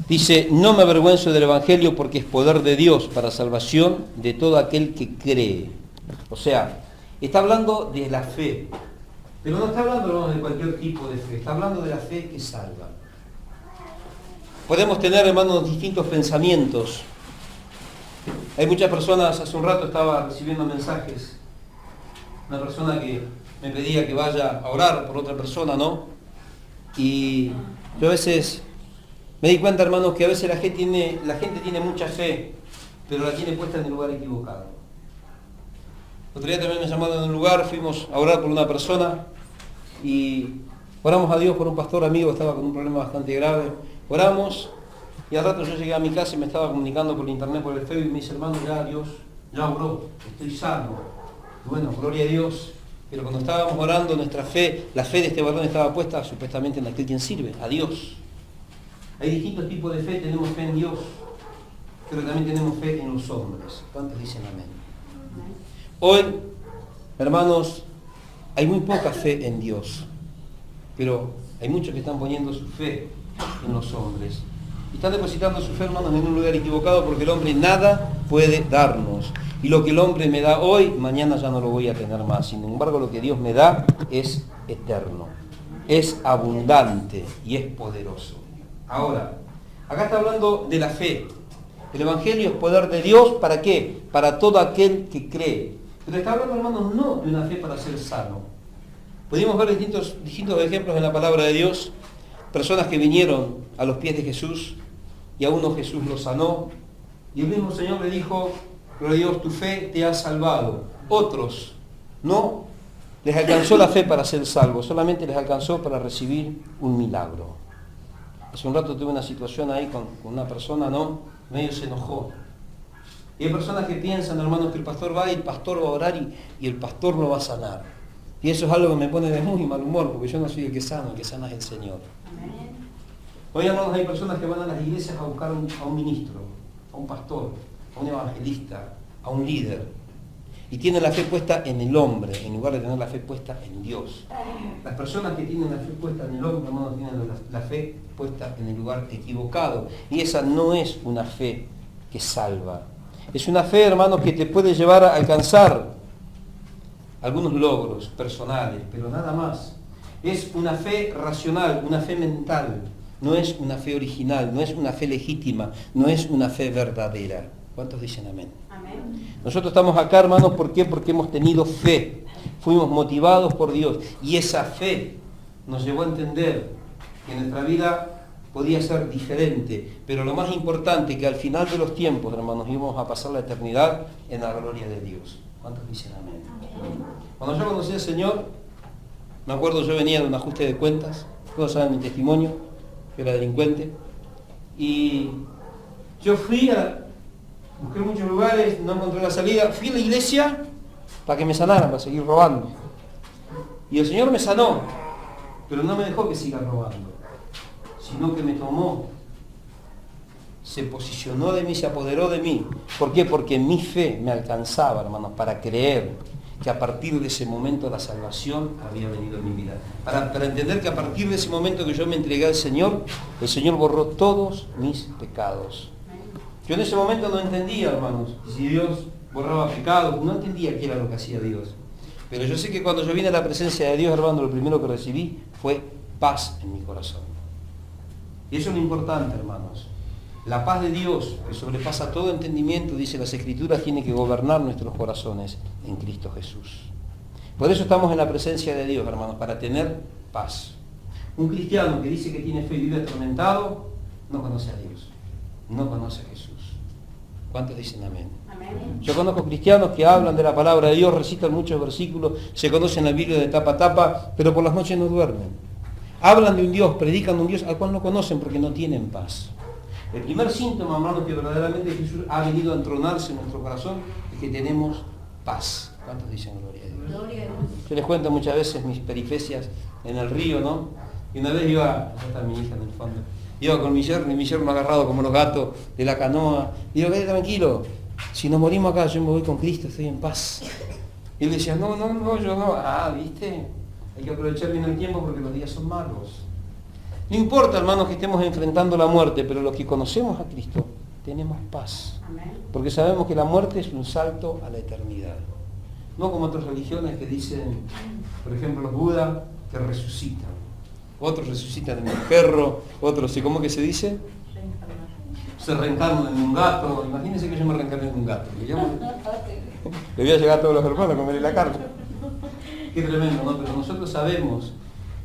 Dice, no me avergüenzo del Evangelio porque es poder de Dios para salvación de todo aquel que cree. O sea, está hablando de la fe. Pero no está hablando, hermanos, de cualquier tipo de fe. Está hablando de la fe que salva. Podemos tener, hermanos, distintos pensamientos. Hay muchas personas, hace un rato estaba recibiendo mensajes. Una persona que me pedía que vaya a orar por otra persona, ¿no? Y yo a veces me di cuenta, hermanos, que a veces la gente tiene mucha fe, pero la tiene puesta en el lugar equivocado. Otro día también me llamaron en un lugar, fuimos a orar por una persona y oramos a Dios por un pastor amigo que estaba con un problema bastante grave. Oramos y al rato yo llegué a mi casa y me estaba comunicando por internet, por el Facebook, y me dice, hermano, ya Dios, ya oró, estoy sano. Y bueno, gloria a Dios. Pero cuando estábamos orando, nuestra fe, la fe de este varón estaba puesta supuestamente en aquel quien sirve, a Dios. Hay distintos tipos de fe, tenemos fe en Dios, pero también tenemos fe en los hombres. ¿Cuántos dicen amén? Hoy, hermanos, hay muy poca fe en Dios, pero hay muchos que están poniendo su fe en los hombres. Y están depositando su fe, hermanos, en un lugar equivocado, porque el hombre nada puede darnos. Y lo que el hombre me da hoy, mañana ya no lo voy a tener más. Sin embargo, lo que Dios me da es eterno, es abundante y es poderoso. Ahora, acá está hablando de la fe. El Evangelio es poder de Dios, ¿para qué? Para todo aquel que cree. Pero está hablando, hermanos, no de una fe para ser sano. Pudimos ver distintos ejemplos en la palabra de Dios. Personas que vinieron a los pies de Jesús y a uno Jesús los sanó. Y el mismo Señor le dijo, gloria a Dios, tu fe te ha salvado. Otros no les alcanzó la fe para ser salvos, solamente les alcanzó para recibir un milagro. Hace un rato tuve una situación ahí con una persona, ¿no? Medio se enojó. Y hay personas que piensan, hermanos, que el pastor va y el pastor va a orar y el pastor lo va a sanar. Y eso es algo que me pone de muy mal humor, porque yo no soy el que sana es el Señor. Amén. Hoy, hermanos, hay personas que van a las iglesias a buscar a un ministro, a un pastor, a un evangelista, a un líder. Y tienen la fe puesta en el hombre, en lugar de tener la fe puesta en Dios. Las personas que tienen la fe puesta en el hombre, hermanos, tienen la fe puesta en el lugar equivocado. Y esa no es una fe que salva. Es una fe, hermanos, que te puede llevar a alcanzar algunos logros personales, pero nada más. Es una fe racional, una fe mental. No es una fe original, no es una fe legítima, no es una fe verdadera. ¿Cuántos dicen amén? Amén. Nosotros estamos acá, hermanos, ¿por qué? Porque hemos tenido fe. Fuimos motivados por Dios. Y esa fe nos llevó a entender que nuestra vida podía ser diferente. Pero lo más importante, que al final de los tiempos, hermanos, íbamos a pasar la eternidad en la gloria de Dios. ¿Cuántos dicen amén? Cuando yo conocí al Señor, me acuerdo, yo venía de un ajuste de cuentas. Todos saben mi testimonio, yo era delincuente. Y yo busqué muchos lugares, no encontré la salida, fui a la iglesia para que me sanaran, para seguir robando. Y el Señor me sanó, pero no me dejó que siga robando, sino que me tomó, se posicionó de mí, se apoderó de mí. ¿Por qué? Porque mi fe me alcanzaba, hermanos, para creer que a partir de ese momento la salvación había venido en mi vida. Para entender que a partir de ese momento que yo me entregué al Señor, el Señor borró todos mis pecados. Yo en ese momento no entendía, hermanos, si Dios borraba pecados, no entendía qué era lo que hacía Dios. Pero yo sé que cuando yo vine a la presencia de Dios, hermano, lo primero que recibí fue paz en mi corazón. Y eso es lo importante, hermanos. La paz de Dios, que sobrepasa todo entendimiento, dice las Escrituras, tiene que gobernar nuestros corazones en Cristo Jesús. Por eso estamos en la presencia de Dios, hermanos, para tener paz. Un cristiano que dice que tiene fe y vive atormentado, no conoce a Dios, no conoce a Jesús. ¿Cuántos dicen amén? Amén. Yo conozco cristianos que hablan de la palabra de Dios, recitan muchos versículos, se conocen la Biblia de tapa a tapa, pero por las noches no duermen. Hablan de un Dios, predican de un Dios al cual no conocen porque no tienen paz. El primer síntoma, hermanos, que verdaderamente Jesús ha venido a entronarse en nuestro corazón es que tenemos paz. ¿Cuántos dicen gloria a Dios? Gloria a Dios. Yo les cuento muchas veces mis peripecias en el río, ¿no? Y una vez allá está mi hija en el fondo, iba con mi yerno y mi yerno agarrado como los gatos de la canoa. Y digo, quédate tranquilo, si nos morimos acá, yo me voy con Cristo, estoy en paz. Y él decía, no, yo no. Ah, ¿viste? Hay que aprovechar bien el tiempo porque los días son malos. No importa, hermanos, que estemos enfrentando la muerte, pero los que conocemos a Cristo tenemos paz. Porque sabemos que la muerte es un salto a la eternidad. No como otras religiones que dicen, por ejemplo, los Budas, que resucitan. Otros resucitan en un perro, otros, ¿y cómo que se dice? Se reencarnan en un gato. Imagínense que yo me reencarné en un gato. Le voy a llegar a todos los hermanos a comerle la carne. Qué tremendo, ¿no? Pero nosotros sabemos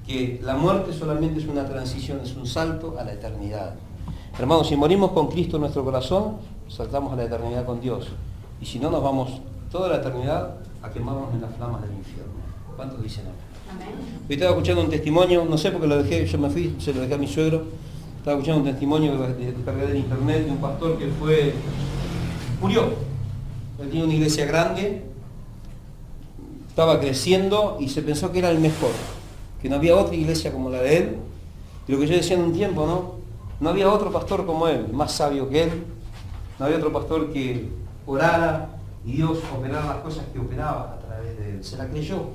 que la muerte solamente es una transición, es un salto a la eternidad. Hermanos, si morimos con Cristo en nuestro corazón, saltamos a la eternidad con Dios. Y si no, nos vamos toda la eternidad a quemarnos en las flamas del infierno. ¿Cuántos dicen amén? Hoy estaba escuchando un testimonio, no sé por qué lo dejé, yo me fui, se lo dejé a mi suegro. Estaba escuchando un testimonio que descargué del internet de un pastor que murió. Él tenía una iglesia grande, estaba creciendo y se pensó que era el mejor, que no había otra iglesia como la de él. Y lo que yo decía en un tiempo, no había otro pastor como él, más sabio que él, no había otro pastor que orara y Dios operara las cosas que operaba a través de él. Se la creyó.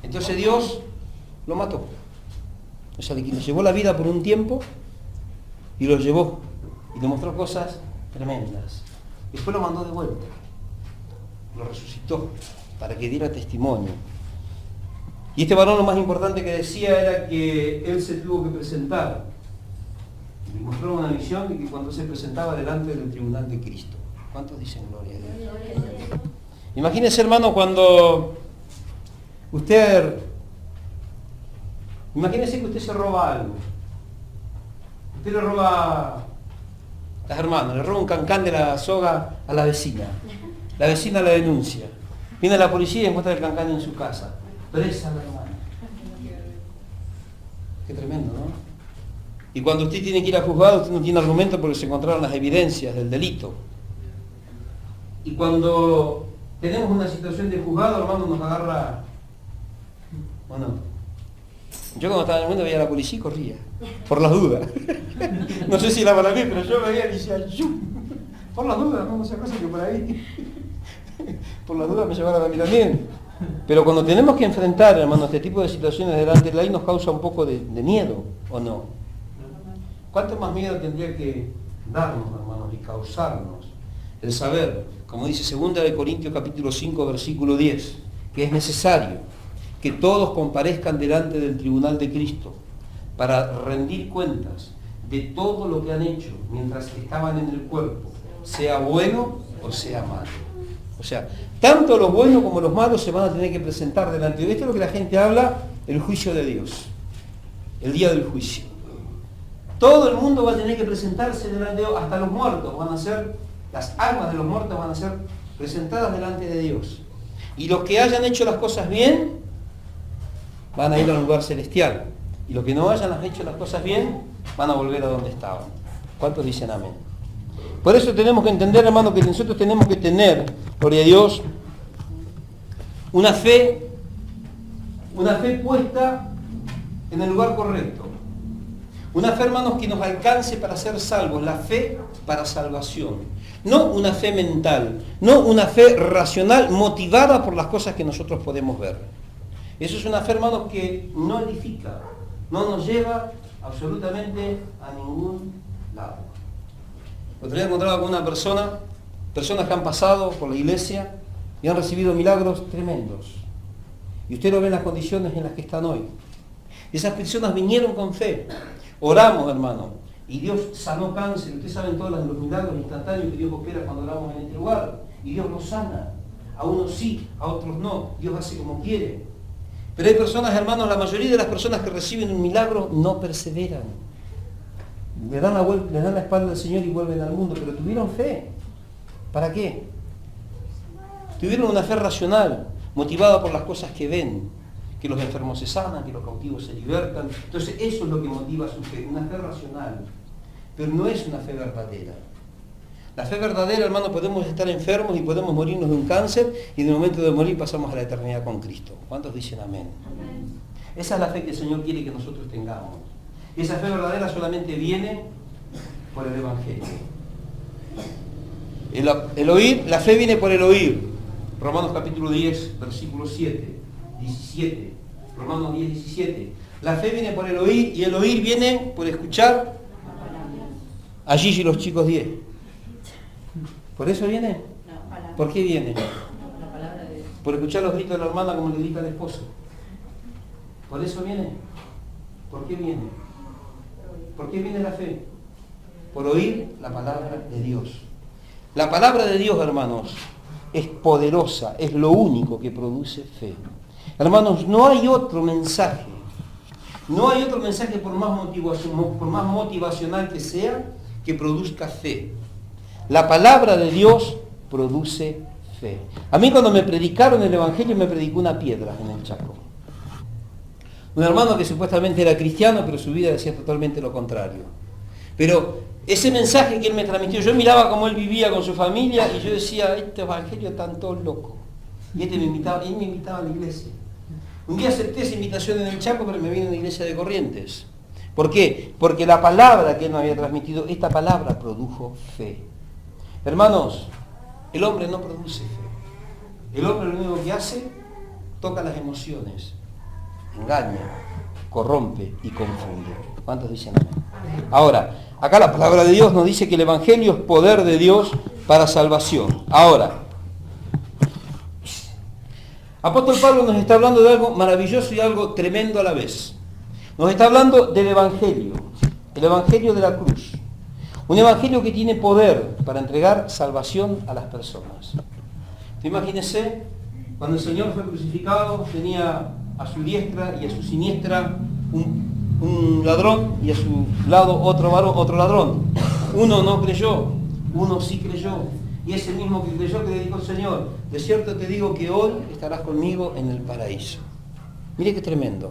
Entonces Dios lo mató. O sea, le llevó la vida por un tiempo y lo llevó y le mostró cosas tremendas. Después lo mandó de vuelta, lo resucitó para que diera testimonio. Y este varón lo más importante que decía era que él se tuvo que presentar. Le mostró una visión de que cuando se presentaba delante del tribunal de Cristo. ¿Cuántos dicen gloria a Dios? Imagínense, hermano, cuando imagínense que usted se roba algo. Usted le roba, las hermanas, le roba un cancán de la soga a la vecina. La vecina la denuncia. Viene la policía y encuentra el cancán en su casa. Presa la hermana. Qué tremendo, ¿no? Y cuando usted tiene que ir a juzgado, usted no tiene argumento porque se encontraron las evidencias del delito. Y cuando tenemos una situación de juzgado, hermano, nos agarra... ¿O no? Yo cuando estaba en el mundo veía a la policía y corría, por las dudas. No sé si era para mí, pero yo veía y decía, ¡yum! Por las dudas, no sé cosa que por ahí. Por las dudas me llevaron a mí también. Pero cuando tenemos que enfrentar, hermano, este tipo de situaciones delante de la ley nos causa un poco de miedo, ¿o no? ¿Cuánto más miedo tendría que darnos, hermanos, y causarnos el saber, como dice 2 Corintios capítulo 5, versículo 10, que es necesario que todos comparezcan delante del tribunal de Cristo para rendir cuentas de todo lo que han hecho mientras estaban en el cuerpo, sea bueno o sea malo? O sea, tanto los buenos como los malos se van a tener que presentar delante de esto. Es lo que la gente habla, el juicio de Dios, el día del juicio. Todo el mundo va a tener que presentarse delante de Dios, hasta los muertos van a ser, las almas de los muertos van a ser presentadas delante de Dios. Y los que hayan hecho las cosas bien, van a ir al lugar celestial. Y los que no hayan hecho las cosas bien, van a volver a donde estaban. ¿Cuántos dicen amén? Por eso tenemos que entender, hermano, que nosotros tenemos que tener, gloria a Dios, una fe puesta en el lugar correcto. Una fe, hermanos, que nos alcance para ser salvos, la fe para salvación. No una fe mental, no una fe racional motivada por las cosas que nosotros podemos ver. Eso es una fe, hermanos, que no edifica, no nos lleva absolutamente a ningún lado. Otro día encontraba con una personas que han pasado por la iglesia y han recibido milagros tremendos. Y usted lo ve en las condiciones en las que están hoy. Esas personas vinieron con fe. Oramos, hermano, y Dios sanó cáncer. Ustedes saben todos los milagros instantáneos que Dios opera cuando oramos en este lugar. Y Dios los sana. A unos sí, a otros no. Dios hace como quiere. Pero hay personas, hermanos, la mayoría de las personas que reciben un milagro no perseveran. Le dan la espalda al Señor y vuelven al mundo, pero tuvieron fe. ¿Para qué? Tuvieron una fe racional, motivada por las cosas que ven, que los enfermos se sanan, que los cautivos se libertan. Entonces eso es lo que motiva su fe, una fe racional, pero no es una fe verdadera. La fe verdadera, hermano, podemos estar enfermos y podemos morirnos de un cáncer y en el momento de morir pasamos a la eternidad con Cristo. ¿Cuántos dicen amén? Amén. Esa es la fe que el Señor quiere que nosotros tengamos. Y esa fe verdadera solamente viene por el Evangelio. El oír, la fe viene por el oír. Romanos capítulo 10, versículo 17. Romanos 10, 17. La fe viene por el oír y el oír viene por escuchar. Allí y los chicos 10. ¿Por eso viene? ¿Por qué viene? Por escuchar los gritos de la hermana como le grita al esposo. ¿Por eso viene? ¿Por qué viene? ¿Por qué viene la fe? Por oír la palabra de Dios. La palabra de Dios, hermanos, es poderosa, es lo único que produce fe. Hermanos, no hay otro mensaje. No hay otro mensaje por más motivacional que sea, que produzca fe. La palabra de Dios produce fe. A mí cuando me predicaron el Evangelio me predicó una piedra en el Chaco. Un hermano que supuestamente era cristiano, pero su vida decía totalmente lo contrario. Pero ese mensaje que él me transmitió, yo miraba cómo él vivía con su familia y yo decía, este Evangelio es tan todo loco. Y él me invitaba a la iglesia. Un día acepté esa invitación en el Chaco, pero me vine a una iglesia de Corrientes. ¿Por qué? Porque la palabra que él me había transmitido, esta palabra produjo fe. Hermanos, el hombre no produce fe. El hombre lo único que hace, toca las emociones, engaña, corrompe y confunde. ¿Cuántos dicen amén? Ahora, acá la palabra de Dios nos dice que el Evangelio es poder de Dios para salvación. Ahora, apóstol Pablo nos está hablando de algo maravilloso y algo tremendo a la vez. Nos está hablando del Evangelio, el Evangelio de la cruz. Un Evangelio que tiene poder para entregar salvación a las personas. Imagínense, cuando el Señor fue crucificado, tenía a su diestra y a su siniestra un ladrón y a su lado otro ladrón. Uno no creyó, uno sí creyó. Y ese mismo que creyó que le dijo al Señor, de cierto te digo que hoy estarás conmigo en el paraíso. Mire qué tremendo.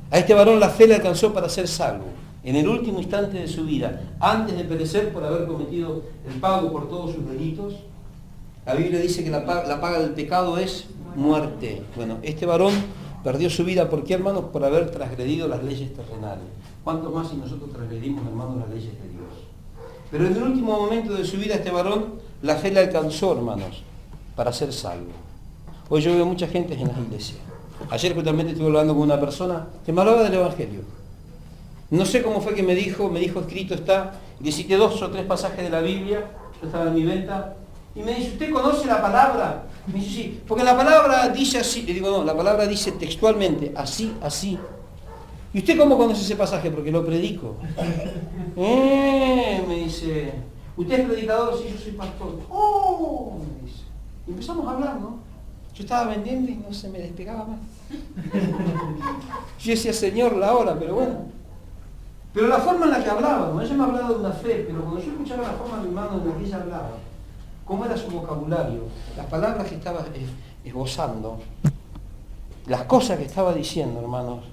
A este varón la fe le alcanzó para ser salvo. En el último instante de su vida, antes de perecer por haber cometido el pago por todos sus delitos, la Biblia dice que la paga del pecado es muerte. Bueno, este varón perdió su vida, ¿por qué, hermanos? Por haber transgredido las leyes terrenales. ¿Cuánto más si nosotros transgredimos, hermanos, las leyes de Dios? Pero en el último momento de su vida, este varón, la fe le alcanzó, hermanos, para ser salvo. Hoy yo veo mucha gente en las iglesias. Ayer justamente estuve hablando con una persona que me hablaba del Evangelio. No sé cómo fue que me dijo escrito está, y le cité 2 o 3 pasajes de la Biblia, yo estaba en mi venta, y me dice, ¿usted conoce la palabra? Me dice, sí, porque la palabra dice así. Le digo, no, la palabra dice textualmente, así, así. ¿Y usted cómo conoce ese pasaje? Porque lo predico. Me dice, ¿usted es predicador? Sí, yo soy pastor. ¡Oh! Me dice. Y empezamos a hablar, ¿no? Yo estaba vendiendo y no se me despegaba más. Yo decía, Señor, la hora, pero bueno. Pero la forma en la que hablaba, ¿no? Ella me hablaba de una fe, pero cuando yo escuchaba la forma de mi hermano en la que ella hablaba, cómo era su vocabulario, las palabras que estaba esbozando, las cosas que estaba diciendo, hermanos,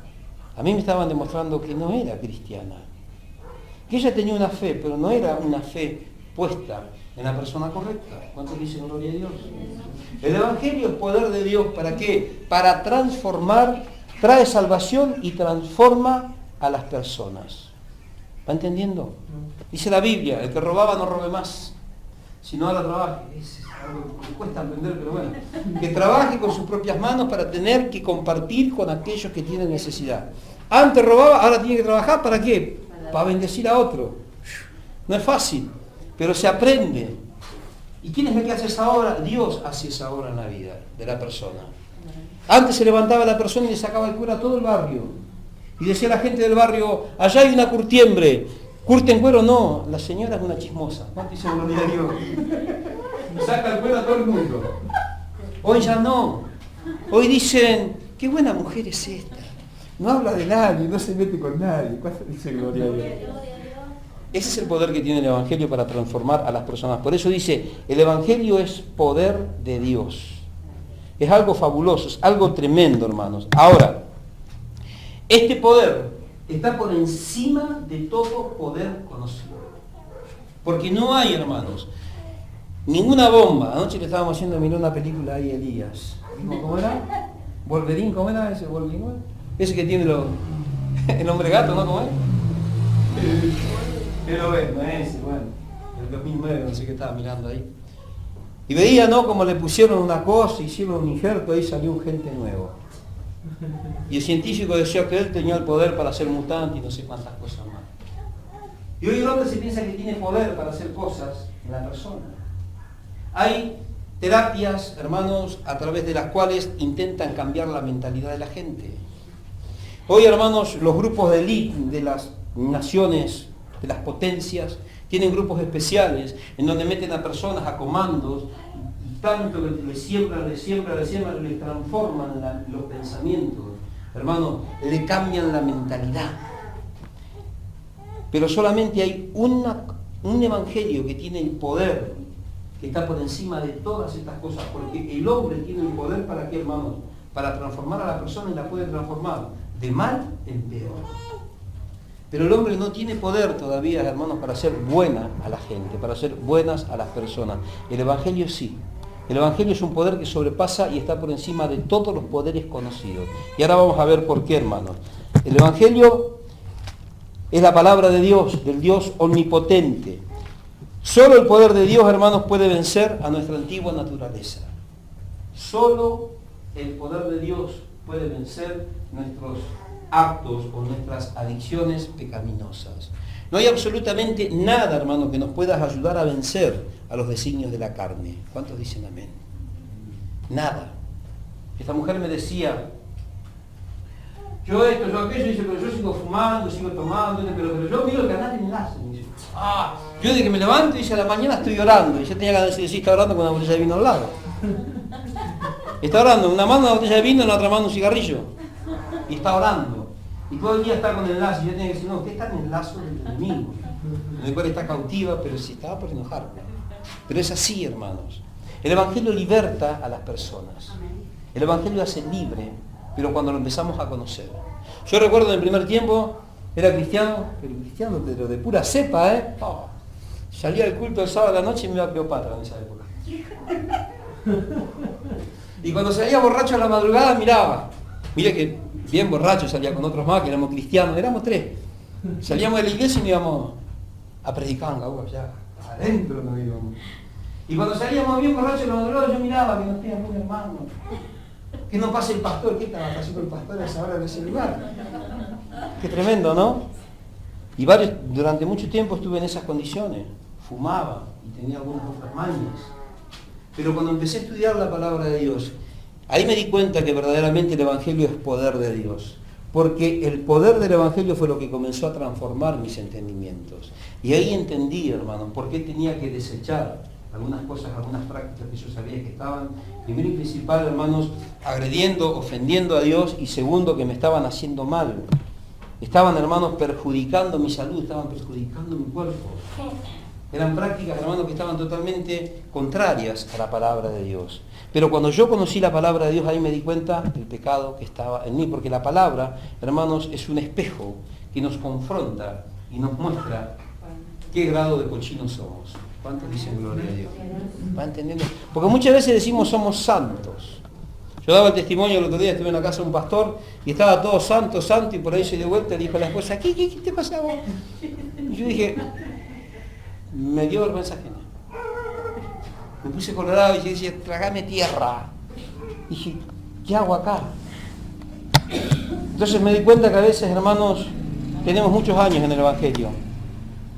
a mí me estaban demostrando que no era cristiana. Que ella tenía una fe, pero no era una fe puesta en la persona correcta. ¿Cuántos dicen gloria a Dios? El Evangelio es poder de Dios, ¿para qué? Para transformar, trae salvación y transforma a las personas. ¿Va entendiendo? Dice la Biblia, el que robaba no robe más, sino ahora trabaje. Es algo que cuesta entender, pero bueno. Que trabaje con sus propias manos para tener que compartir con aquellos que tienen necesidad. Antes robaba, ahora tiene que trabajar, ¿para qué? Para bendecir a otro. No es fácil, pero se aprende. ¿Y quién es el que hace esa obra? Dios hace esa obra en la vida de la persona. Antes se levantaba la persona y le sacaba el cuero a todo el barrio. Y decía la gente del barrio, allá hay una curtiembre. ¿Curte en cuero? No, la señora es una chismosa. ¿Cuánto dice gloria a Dios? Saca el cuero a todo el mundo. Hoy ya no. Hoy dicen, qué buena mujer es esta. No habla de nadie, no se mete con nadie. ¿Cuánto dice gloria a Dios? Ese es el poder que tiene el Evangelio para transformar a las personas. Por eso dice, el Evangelio es poder de Dios. Es algo fabuloso, es algo tremendo, hermanos. Ahora, este poder está por encima de todo poder conocido. Porque no hay, hermanos, ninguna bomba. Anoche le estábamos haciendo, miró una película ahí, Elías. ¿Cómo era? ¿Wolverine? ¿Cómo era ese Wolverine? Ese que tiene el hombre gato, ¿no? ¿Cómo es? El bueno, ese, bueno. El 2009, no sé qué estaba mirando ahí. Y veía, ¿no? Como le pusieron una cosa, hicieron un injerto, ahí salió un gente nuevo. Y el científico decía que él tenía el poder para ser mutante y no sé cuántas cosas más. Y hoy el hombre se piensa que tiene poder para hacer cosas en la persona. Hay terapias, hermanos, a través de las cuales intentan cambiar la mentalidad de la gente. Hoy, hermanos, los grupos de élite de las naciones, de las potencias, tienen grupos especiales en donde meten a personas a comandos y tanto que les siembran, les transforman los pensamientos. Hermanos, le cambian la mentalidad. Pero solamente hay un evangelio que tiene el poder, que está por encima de todas estas cosas, porque el hombre tiene el poder para qué, hermanos, para transformar a la persona y la puede transformar de mal en peor. Pero el hombre no tiene poder todavía, hermanos, para hacer buena a la gente, para hacer buenas a las personas. El evangelio sí. El evangelio es un poder que sobrepasa y está por encima de todos los poderes conocidos. Y ahora vamos a ver por qué, hermanos. El evangelio es la palabra de Dios, del Dios omnipotente. Solo el poder de Dios, hermanos, puede vencer a nuestra antigua naturaleza. Solo el poder de Dios puede vencer nuestros actos o nuestras adicciones pecaminosas. No hay absolutamente nada, hermanos, que nos pueda ayudar a vencer a los designios de la carne. ¿Cuántos dicen amén? Nada. Esta mujer me decía, yo esto, yo aquello, dice, pero yo sigo fumando, sigo tomando, pero yo miro el canal de enlace. Me dice, yo de que me levanto y dice, a la mañana estoy orando. Y yo tenía que decir, sí, está orando con una botella de vino al lado. Está orando, una mano una botella de vino, en la otra mano un cigarrillo. Y está orando. Y todo el día está con el lazo. Y yo tenía que decir, no, usted está en el lazo del enemigo, en el cual está cautiva, pero si estaba por enojarme. Pero es así, hermanos. El evangelio liberta a las personas. El evangelio hace libre, pero cuando lo empezamos a conocer. Yo recuerdo en el primer tiempo, era cristiano, pero de pura cepa, salía del culto el sábado a la noche y me iba a Cleopatra en esa época. Y cuando salía borracho a la madrugada miraba. Mire que bien borracho salía con otros más, que éramos cristianos, éramos 3. Salíamos de la iglesia y nos íbamos a predicar en Gagua, allá adentro nos íbamos. Y cuando salíamos bien borrachos a la madrugada yo miraba que no tenía ningún hermano. Que no pase el pastor, ¿qué estaba haciendo el pastor a esa hora en ese lugar? Qué tremendo, ¿no? Y durante mucho tiempo estuve en esas condiciones. Fumaba y tenía algunas otras mañas. Pero cuando empecé a estudiar la palabra de Dios, ahí me di cuenta que verdaderamente el evangelio es poder de Dios. Porque el poder del evangelio fue lo que comenzó a transformar mis entendimientos. Y ahí entendí, hermano, por qué tenía que desechar algunas cosas, algunas prácticas que yo sabía que estaban, primero y principal, hermanos, agrediendo, ofendiendo a Dios, y segundo, que me estaban haciendo mal. Estaban, hermanos, perjudicando mi salud, estaban perjudicando mi cuerpo. Eran prácticas, hermanos, que estaban totalmente contrarias a la palabra de Dios. Pero cuando yo conocí la palabra de Dios, ahí me di cuenta del pecado que estaba en mí, porque la palabra, hermanos, es un espejo que nos confronta y nos muestra qué grado de cochinos somos. ¿Cuántos dicen gloria a Dios? ¿Va entendiendo? Porque muchas veces decimos somos santos. Yo daba el testimonio el otro día, estuve en la casa de un pastor y estaba todo santo, y por ahí se dio vuelta y dijo a la esposa, ¿qué te pasa a vos? Y yo dije, me dio vergüenza ajena. Me puse colorado y yo decía, trágame tierra. Y dije, ¿qué hago acá? Entonces me di cuenta que a veces, hermanos, tenemos muchos años en el Evangelio,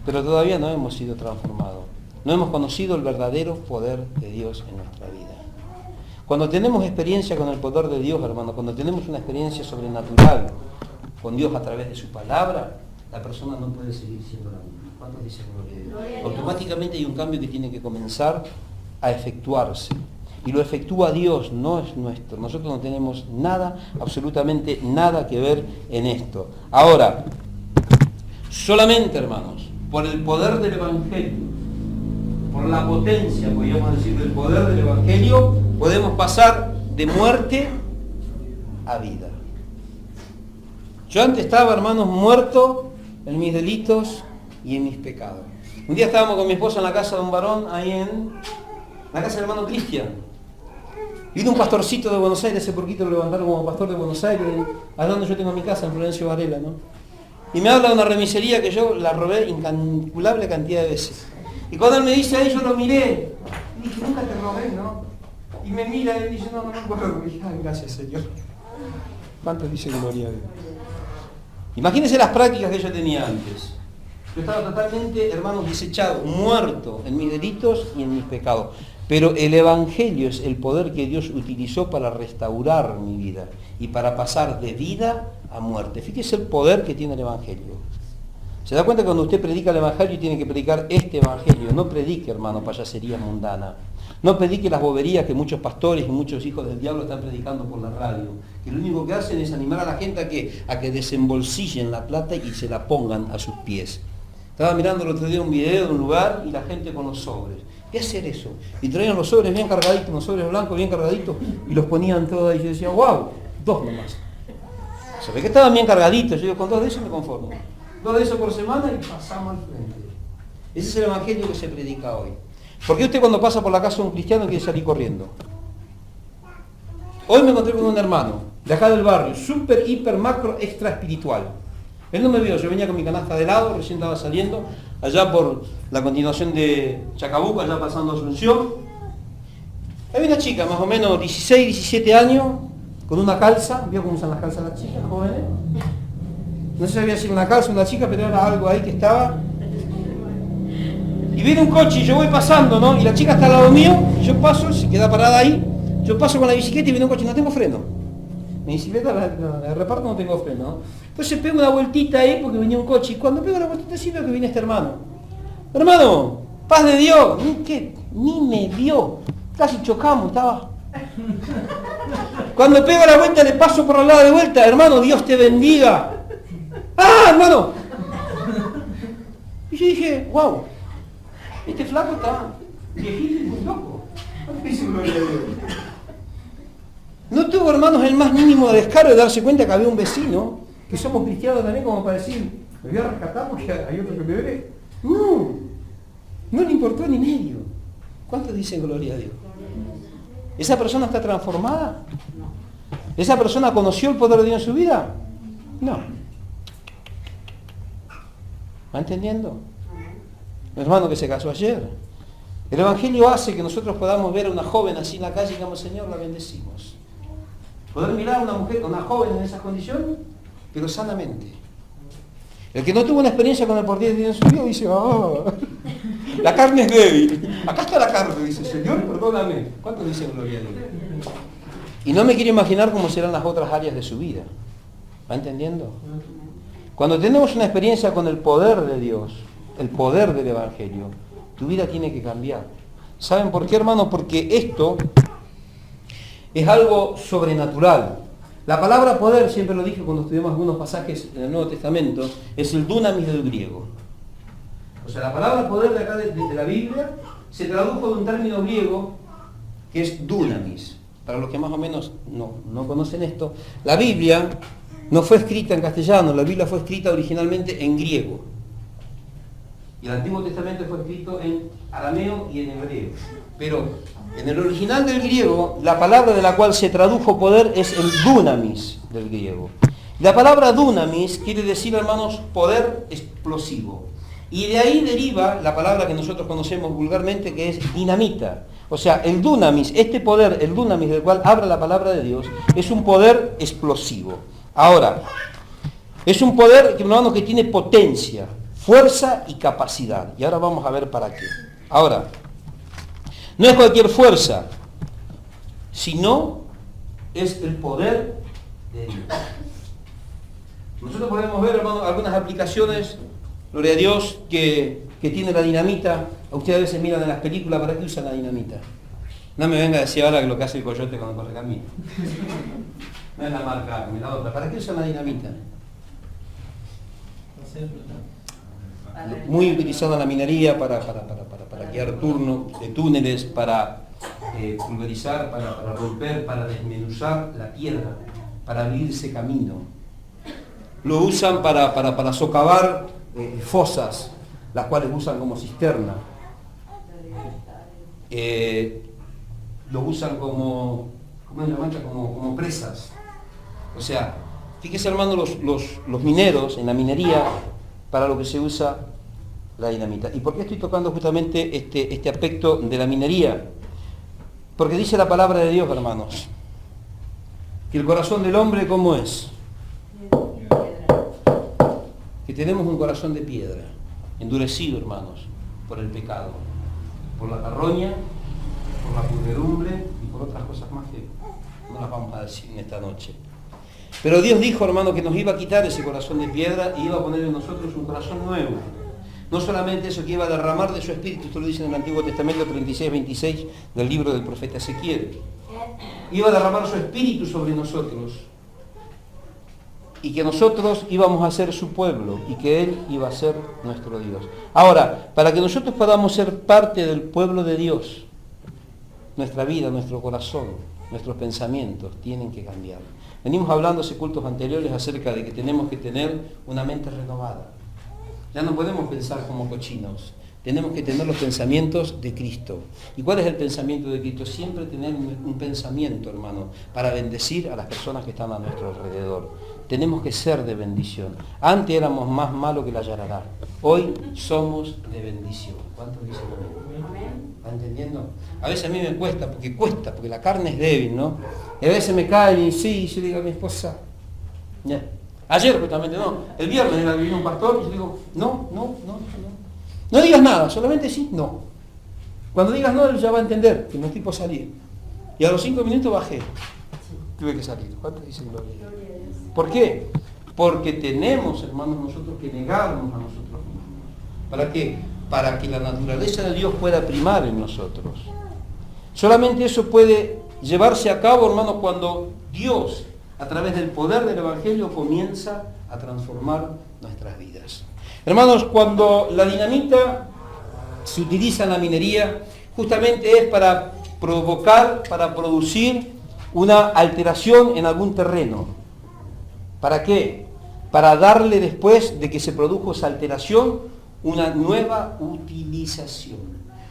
pero todavía no hemos sido transformados. No hemos conocido el verdadero poder de Dios en nuestra vida. Cuando tenemos experiencia con el poder de Dios, hermano, cuando tenemos una experiencia sobrenatural con Dios a través de su palabra, la persona no puede seguir siendo la misma. ¿Cuántos dicen gloria a Dios? Automáticamente hay un cambio que tiene que comenzar a efectuarse. Y lo efectúa Dios, no es nuestro. Nosotros no tenemos nada, absolutamente nada que ver en esto. Ahora, solamente, hermanos, por el poder del Evangelio, por la potencia, podríamos decir, del poder del Evangelio, podemos pasar de muerte a vida. Yo antes estaba, hermanos, muerto en mis delitos y en mis pecados. Un día estábamos con mi esposa en la casa de un varón, ahí en la casa del hermano Cristian. Vino un pastorcito de Buenos Aires, hace poquito lo levantaron como pastor de Buenos Aires, allá donde yo tengo mi casa, en Florencio Varela, ¿no? Y me habla de una remisería que yo la robé incalculable cantidad de veces. Y cuando él me dice ahí, yo lo miré. Y dije, nunca te robé, ¿no? Y me mira y dice, no me acuerdo. Y dije, ay, gracias, Señor. ¿Cuántos dicen gloria a Dios? Imagínense las prácticas que yo tenía antes. Yo estaba totalmente, hermanos, desechado, muerto en mis delitos y en mis pecados. Pero el Evangelio es el poder que Dios utilizó para restaurar mi vida y para pasar de vida a muerte. Fíjese el poder que tiene el Evangelio. ¿Se da cuenta que cuando usted predica el Evangelio tiene que predicar este Evangelio? No predique, hermano, payasería mundana. No predique las boberías que muchos pastores y muchos hijos del diablo están predicando por la radio. Que lo único que hacen es animar a la gente a que desembolsillen la plata y se la pongan a sus pies. Estaba mirando el otro día un video de un lugar y la gente con los sobres. ¿Qué hacer eso? Y traían los sobres bien cargaditos, unos sobres blancos bien cargaditos, y los ponían todos ahí. Y yo decía, wow, 2 nomás. Se ve que estaban bien cargaditos. Yo digo, con 2 de esos me conformo. 2 de esos por semana y pasamos al frente. Ese es el Evangelio que se predica hoy. ¿Por qué usted cuando pasa por la casa de un cristiano quiere salir corriendo? Hoy me encontré con un hermano de acá del barrio, súper, hiper, macro, extra espiritual. Él no me vio, yo venía con mi canasta de helado, recién estaba saliendo, allá por la continuación de Chacabuco, allá pasando Asunción. Hay una chica, más o menos 16, 17 años, con una calza, ¿vio cómo usan las calzas las chicas jóvenes? No sé si había sido una calza, una chica, pero era algo ahí que estaba. Y viene un coche y yo voy pasando, ¿no? Y la chica está al lado mío, yo paso, se queda parada ahí, yo paso con la bicicleta y viene un coche, no tengo freno. Mi bicicleta la reparto, no tengo freno, ¿no? Entonces pego una vueltita ahí porque venía un coche y cuando pego la vueltita sí veo que viene este hermano. Hermano, paz de Dios, ni me vio, casi chocamos, estaba. Cuando pego la vuelta le paso por al lado de vuelta, hermano, Dios te bendiga. ¡Ah, hermano! Y yo dije, wow, este flaco está viejito y muy loco. No tuvo, hermanos, el más mínimo descaro de darse cuenta que había un vecino, que somos cristianos también, como para decir, me voy a rescatar porque hay otro que me ve. No le importó ni medio. ¿Cuántos dicen gloria a Dios? ¿Esa persona está transformada? ¿Esa persona conoció el poder de Dios en su vida? No. ¿Va entendiendo? Mi hermano que se casó ayer. El Evangelio hace que nosotros podamos ver a una joven así en la calle y digamos, Señor, la bendecimos. Poder mirar a una mujer, a una joven en esas condiciones, pero sanamente. El que no tuvo una experiencia con el poder de Dios en su vida dice, la carne es débil. Acá está la carne, dice, Señor, perdóname. ¿Cuántos dicen gloria a Dios? Y no me quiero imaginar cómo serán las otras áreas de su vida. ¿Va entendiendo? Cuando tenemos una experiencia con el poder de Dios, el poder del Evangelio, tu vida tiene que cambiar. ¿Saben por qué, hermano? Porque esto es algo sobrenatural. La palabra poder, siempre lo dije cuando estudiamos algunos pasajes en el Nuevo Testamento, es el dunamis del griego. O sea, la palabra poder de acá de la Biblia se tradujo de un término griego que es dunamis. Para los que más o menos no conocen esto, la Biblia no fue escrita en castellano, la Biblia fue escrita originalmente en griego. Y el Antiguo Testamento fue escrito en arameo y en hebreo. Pero en el original del griego, la palabra de la cual se tradujo poder es el dunamis del griego. La palabra dunamis quiere decir, hermanos, poder explosivo. Y de ahí deriva la palabra que nosotros conocemos vulgarmente, que es dinamita. O sea, el dunamis, este poder, el dunamis del cual habla la palabra de Dios, es un poder explosivo. Ahora, es un poder, hermanos, que tiene potencia, fuerza y capacidad. Y ahora vamos a ver para qué. Ahora, no es cualquier fuerza, sino es el poder de Dios. Nosotros podemos ver, hermanos, algunas aplicaciones, gloria a Dios, que tiene la dinamita. A ustedes a veces miran en las películas, ¿para qué usan la dinamita? No me venga a decir ahora que lo que hace el coyote cuando corre camino. No es la marca, ni la otra. ¿Para qué usan la dinamita? Muy utilizada en la minería para guiar turnos de túneles, para pulverizar, para romper, para desmenuzar la tierra, para abrirse camino. Lo usan para socavar fosas, las cuales usan como cisterna. Lo usan como presas. O sea, fíjese, hermano, los mineros en la minería, para lo que se usa la dinamita. ¿Y por qué estoy tocando justamente este aspecto de la minería? Porque dice la palabra de Dios, hermanos, Que el corazón del hombre, ¿cómo es? Que tenemos un corazón de piedra, endurecido, hermanos, por el pecado, por la carroña, por la pudredumbre y por otras cosas más que no las vamos a decir en esta noche. Pero Dios dijo, hermano, que nos iba a quitar ese corazón de piedra y iba a poner en nosotros un corazón nuevo. No solamente eso, que iba a derramar de su espíritu, esto lo dice en el Antiguo Testamento 36-26 del libro del profeta Ezequiel. Iba a derramar su espíritu sobre nosotros y que nosotros íbamos a ser su pueblo y que Él iba a ser nuestro Dios. Ahora, para que nosotros podamos ser parte del pueblo de Dios, nuestra vida, nuestro corazón, nuestros pensamientos tienen que cambiar. Venimos hablando hace cultos anteriores acerca de que tenemos que tener una mente renovada. Ya no podemos pensar como cochinos. Tenemos que tener los pensamientos de Cristo. ¿Y cuál es el pensamiento de Cristo? Siempre tener un pensamiento, hermano, para bendecir a las personas que están a nuestro alrededor. Tenemos que ser de bendición. Antes éramos más malos que la yarará. Hoy somos de bendición. ¿Cuántos dicen amén? ¿Está entendiendo? A veces a mí me cuesta, porque la carne es débil, ¿no? Y a veces me caen y sí, yo digo a mi esposa, ya. Ayer justamente, no, el viernes vino un pastor y yo digo, no digas nada, solamente sí, no. Cuando digas no, él ya va a entender que no estoy por salir. Y a los 5 minutos bajé. Tuve que salir. ¿Cuántos dicen gloria a Dios? ¿Por qué? Porque tenemos, hermanos, nosotros que negarnos a nosotros mismos. ¿Para qué? Para que la naturaleza de Dios pueda primar en nosotros. Solamente eso puede llevarse a cabo, hermanos, cuando Dios, a través del poder del Evangelio, comienza a transformar nuestras vidas. Hermanos, cuando la dinamita se utiliza en la minería, justamente es para provocar, para producir una alteración en algún terreno. ¿Para qué? Para darle, después de que se produjo esa alteración, una nueva utilización.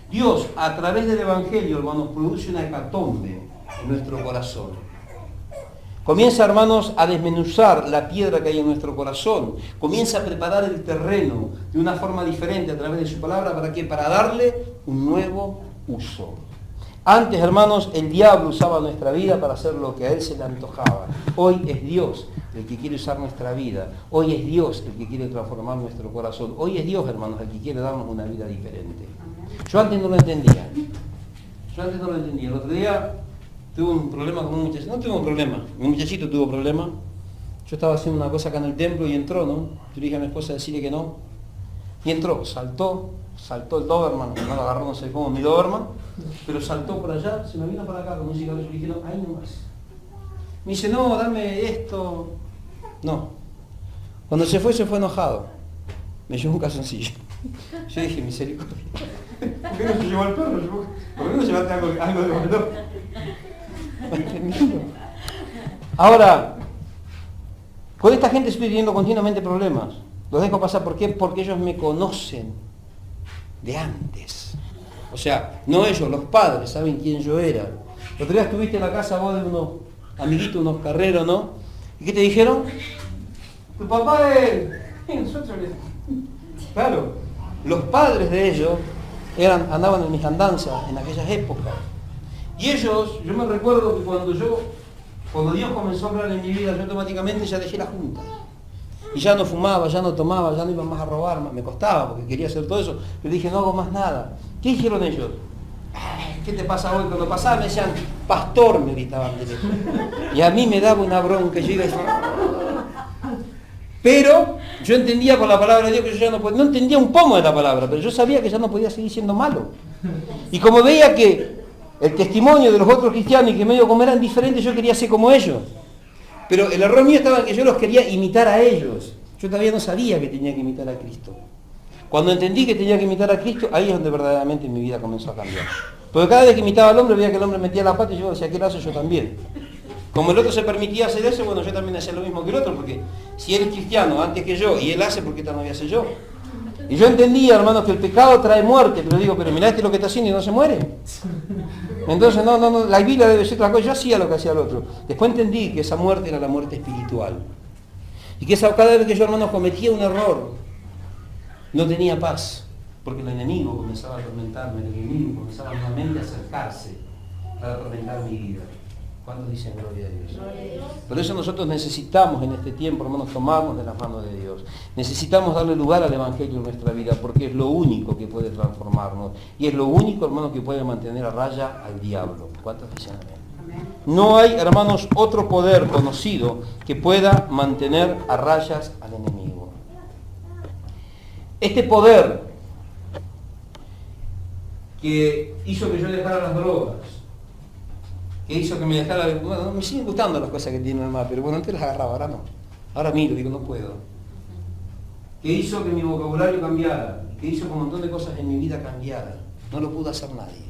Dios, a través del Evangelio, hermanos, produce una hecatombe en nuestro corazón. Comienza, hermanos, a desmenuzar la piedra que hay en nuestro corazón. Comienza a preparar el terreno de una forma diferente a través de su palabra. ¿Para qué? Para darle un nuevo uso. Antes, hermanos, el diablo usaba nuestra vida para hacer lo que a él se le antojaba. Hoy es Dios el que quiere usar nuestra vida. Hoy es Dios el que quiere transformar nuestro corazón. Hoy es Dios, hermanos, el que quiere darnos una vida diferente. Yo antes no lo entendía. El otro día tuve un problema con un muchachito. No tuve un problema. Mi muchachito tuvo problema. Yo estaba haciendo una cosa acá en el templo y entró, ¿no? Yo le dije a mi esposa decirle que no. Y entró, saltó el Doberman, no lo agarró, no sé cómo, mi Doberman, pero saltó por allá, se me vino para acá con un cigarro. Yo le dije, no, ahí nomás. Me dice, no, dame esto. No. Cuando se fue enojado. Me llevó un calzoncillo. Yo dije, misericordia. ¿Por qué no se llevó al perro? ¿Por qué no llevaste algo de valor? Ahora, con esta gente estoy teniendo continuamente problemas. Los dejo pasar, ¿por qué? Porque ellos me conocen de antes. O sea, no ellos, los padres, saben quién yo era. El otro día estuviste en la casa vos de unos amiguitos, unos carreros, ¿no? ¿Y qué te dijeron? Tu papá es... Nosotros Claro, los padres de ellos andaban en mis andanzas en aquellas épocas. Y ellos, yo me recuerdo que cuando Dios comenzó a hablar en mi vida, yo automáticamente ya dejé la junta. Y ya no fumaba, ya no tomaba, ya no iba más a robar, me costaba porque quería hacer todo eso. Pero dije, no hago más nada. ¿Qué hicieron ellos? ¿Qué te pasa hoy? Cuando pasaba me decían, pastor, me gritaban de lejos. Y a mí me daba una bronca, yo iba a decir... Pero yo entendía por la palabra de Dios que yo ya no entendía un pomo de la palabra, pero yo sabía que ya no podía seguir siendo malo. Y como veía que el testimonio de los otros cristianos y que medio como eran diferentes, yo quería ser como ellos. Pero el error mío estaba en que yo los quería imitar a ellos. Yo todavía no sabía que tenía que imitar a Cristo. Cuando entendí que tenía que imitar a Cristo, ahí es donde verdaderamente mi vida comenzó a cambiar. Porque cada vez que imitaba al hombre, veía que el hombre metía la pata y yo decía, ¿qué lo hace yo también? Como el otro se permitía hacer eso, bueno, yo también hacía lo mismo que el otro, porque si él es cristiano antes que yo y él hace, ¿por qué tal no voy a hacer yo? Y yo entendía, hermanos, que el pecado trae muerte, pero digo, pero mirá lo que está haciendo y no se muere. Entonces, no, la Biblia debe ser otra cosa. Yo hacía lo que hacía el otro. Después entendí que esa muerte era la muerte espiritual. Y que cada vez que yo, hermanos, cometía un error, no tenía paz. Porque el enemigo comenzaba a atormentarme, el enemigo comenzaba nuevamente a acercarse para atormentar mi vida. ¿Cuántos dicen gloria a Dios? Por eso nosotros necesitamos en este tiempo, hermanos, tomarnos de las manos de Dios. Necesitamos darle lugar al Evangelio en nuestra vida, porque es lo único que puede transformarnos. Y es lo único, hermanos, que puede mantener a raya al diablo. ¿Cuántos dicen amén? No hay, hermanos, otro poder conocido que pueda mantener a rayas al enemigo. Este poder que hizo que yo dejara las drogas, que hizo que me dejara, bueno, me siguen gustando las cosas que tiene mamá, pero bueno, antes las agarraba, ahora no. Ahora miro, digo, no puedo. Que hizo que mi vocabulario cambiara, que hizo que un montón de cosas en mi vida cambiaran. No lo pudo hacer nadie.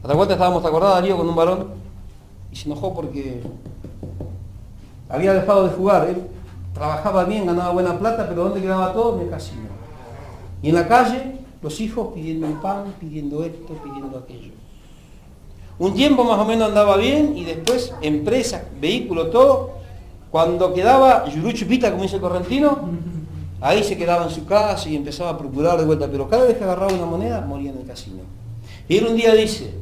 Hasta cuenta estábamos, ¿te acordás, Darío, con un varón? Y se enojó porque había dejado de jugar. Él trabajaba bien, ganaba buena plata, pero ¿dónde quedaba todo? En el casino. Y en la calle, los hijos pidiendo el pan, pidiendo esto, pidiendo aquello. Un tiempo más o menos andaba bien y después empresa, vehículo, todo. Cuando quedaba yuruchupita, como dice el correntino, ahí se quedaba en su casa y empezaba a procurar de vuelta. Pero cada vez que agarraba una moneda, moría en el casino. Y él un día dice,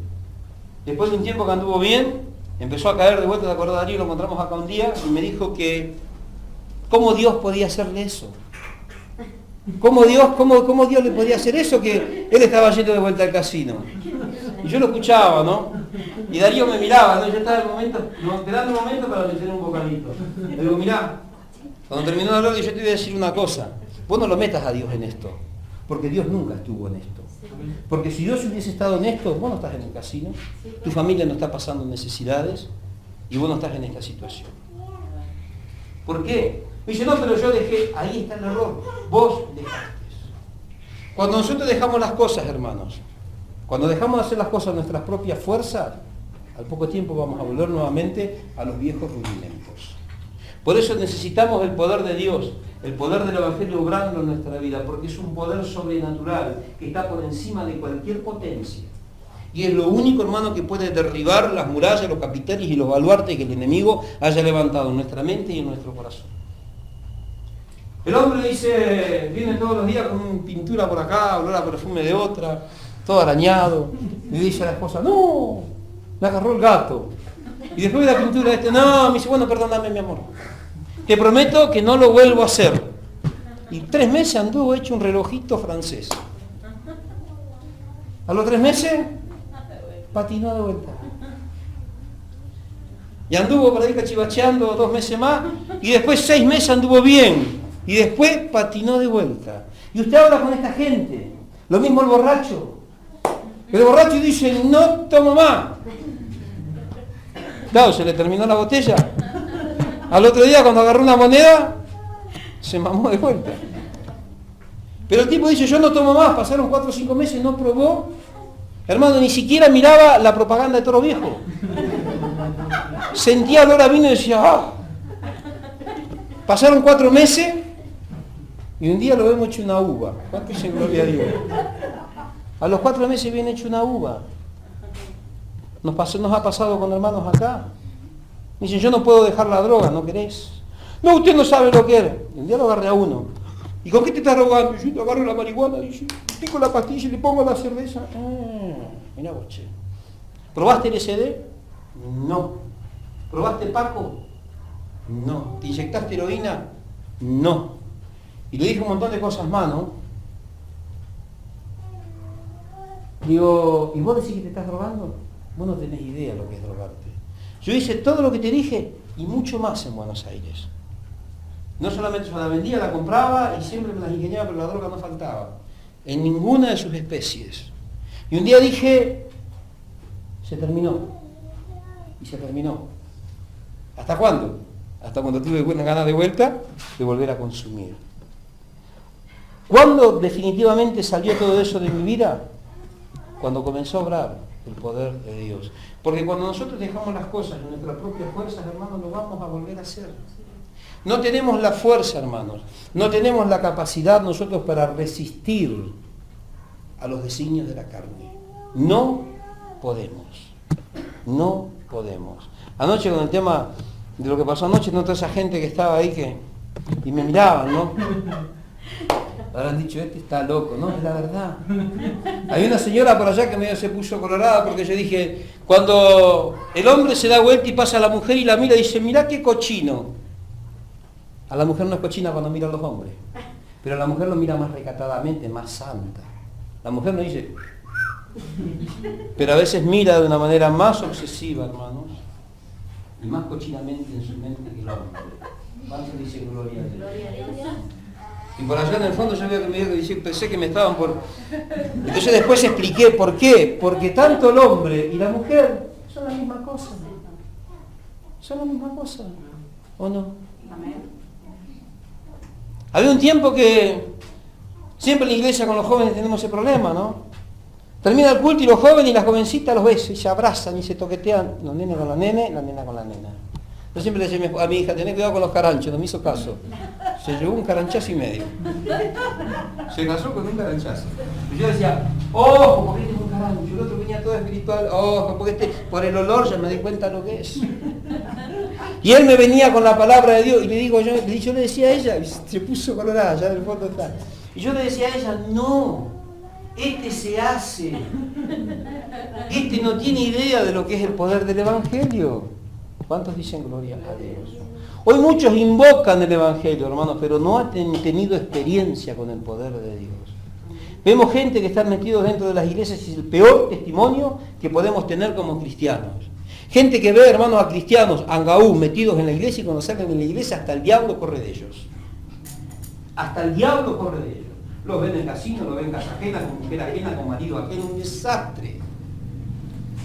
después de un tiempo que anduvo bien, empezó a caer de vuelta, ¿te acordás, Darío? Lo encontramos acá un día y me dijo que ¿cómo Dios podía hacerle eso? ¿Cómo Dios le podía hacer eso? Que él estaba yendo de vuelta al casino. Y yo lo escuchaba, ¿no? Y Darío me miraba, ¿no? Yo estaba en el momento, esperando un momento para meter un bocadito. Le digo, mirá, cuando terminó de hablar, yo te voy a decir una cosa. Vos no lo metas a Dios en esto, porque Dios nunca estuvo en esto. Porque si Dios hubiese estado en esto, vos no estás en el casino, tu familia no está pasando necesidades y vos no estás en esta situación. ¿Por qué? Me dice, no, pero yo dejé, ahí está el error, vos dejaste. Cuando nosotros dejamos las cosas, hermanos, cuando dejamos de hacer las cosas a nuestras propias fuerzas, al poco tiempo vamos a volver nuevamente a los viejos rudimentos. Por eso necesitamos el poder de Dios, el poder del Evangelio obrando en nuestra vida, porque es un poder sobrenatural que está por encima de cualquier potencia. Y es lo único, hermano, que puede derribar las murallas, los capiteles y los baluartes que el enemigo haya levantado en nuestra mente y en nuestro corazón. El hombre dice, viene todos los días con pintura por acá, olor a perfume de otra, todo arañado. Y dice a la esposa, no, me agarró el gato. Y después de la pintura no, me dice, bueno, perdóname, mi amor. Te prometo que no lo vuelvo a hacer. Y 3 meses anduvo hecho un relojito francés. A los 3 meses, patinó de vuelta. Y anduvo por ahí cachivacheando 2 meses más, y después 6 meses anduvo bien. Y después patinó de vuelta. Y usted habla con esta gente. Lo mismo el borracho. El borracho dice, no tomo más. Claro, se le terminó la botella. Al otro día, cuando agarró una moneda, se mamó de vuelta. Pero el tipo dice, yo no tomo más. Pasaron 4 o 5 meses, no probó. Hermano, ni siquiera miraba la propaganda de Toro Viejo. Sentía olor a vino y decía, ¡ah! Pasaron 4 meses y un día lo vemos hecho una uva. ¿Cuánto dicen gloria a Dios? A los 4 meses viene hecho una uva. Nos ha pasado con hermanos acá. Dicen, yo no puedo dejar la droga, ¿no querés? No, usted no sabe lo que es. Un día lo agarré a uno. ¿Y con qué te estás drogando? Yo te agarro la marihuana y yo pico la pastilla y le pongo la cerveza. Mirá vos, che. ¿Probaste el LSD? No. ¿Probaste Paco? No. ¿Te inyectaste heroína? No. Y le dije un montón de cosas más, ¿no? Digo, ¿y vos decís que te estás drogando? Vos no tenés idea de lo que es drogarte. Yo hice todo lo que te dije y mucho más en Buenos Aires. No solamente yo la vendía, la compraba y siempre me las ingeniaba, pero la droga no faltaba. En ninguna de sus especies. Y un día dije, se terminó. Y se terminó. ¿Hasta cuándo? Hasta cuando tuve buenas ganas de vuelta de volver a consumir. ¿Cuándo definitivamente salió todo eso de mi vida? Cuando comenzó a obrar el poder de Dios. Porque cuando nosotros dejamos las cosas en nuestras propias fuerzas, hermanos, lo vamos a volver a hacer. No tenemos la fuerza, hermanos. No tenemos la capacidad nosotros para resistir a los designios de la carne. No podemos. No podemos. Anoche con el tema de lo que pasó anoche, no toda esa gente que estaba ahí y me miraban, ¿no? Habrán dicho, este está loco. No, es la verdad. Hay una señora por allá que medio se puso colorada porque yo dije, cuando el hombre se da vuelta y pasa a la mujer y la mira, dice, mirá qué cochino. A la mujer no es cochina cuando mira a los hombres, pero la mujer lo mira más recatadamente, más santa. La mujer no dice, pero a veces mira de una manera más obsesiva, hermanos, y más cochinamente en su mente que el hombre. ¿Cuántos dicen gloria a Dios? Gloria a Dios. Y por allá en el fondo yo veo que me dijo, pensé que me estaban por... Entonces después expliqué por qué. Porque tanto el hombre y la mujer son la misma cosa. Son la misma cosa. ¿O no? Amén. Había un tiempo que siempre en la iglesia con los jóvenes tenemos ese problema, ¿no? Termina el culto y los jóvenes y las jovencitas los besan y se abrazan y se toquetean. Los nenes con la nena con la nena. Yo siempre le decía a mi hija, tenés cuidado con los caranchos, no me hizo caso. Se llevó un caranchazo y medio. Se casó con un caranchazo. Y yo decía, ojo, porque este es un carancho. El otro venía todo espiritual, ojo, porque este, por el olor ya me di cuenta lo que es. Y él me venía con la palabra de Dios y le digo, yo le decía a ella, y se puso colorada, ya en el fondo está. Y yo le decía a ella, no, este se hace. Este no tiene idea de lo que es el poder del Evangelio. ¿Cuántos dicen gloria a Dios? Hoy muchos invocan el Evangelio, hermanos, pero no han tenido experiencia con el poder de Dios. Vemos gente que está metidos dentro de las iglesias y es el peor testimonio que podemos tener como cristianos. Gente que ve, hermanos, a cristianos, angaú, metidos en la iglesia y cuando salen de la iglesia hasta el diablo corre de ellos. Hasta el diablo corre de ellos. Los ven en casino, los ven en casa ajena, con mujer ajena, con marido ajeno, un desastre.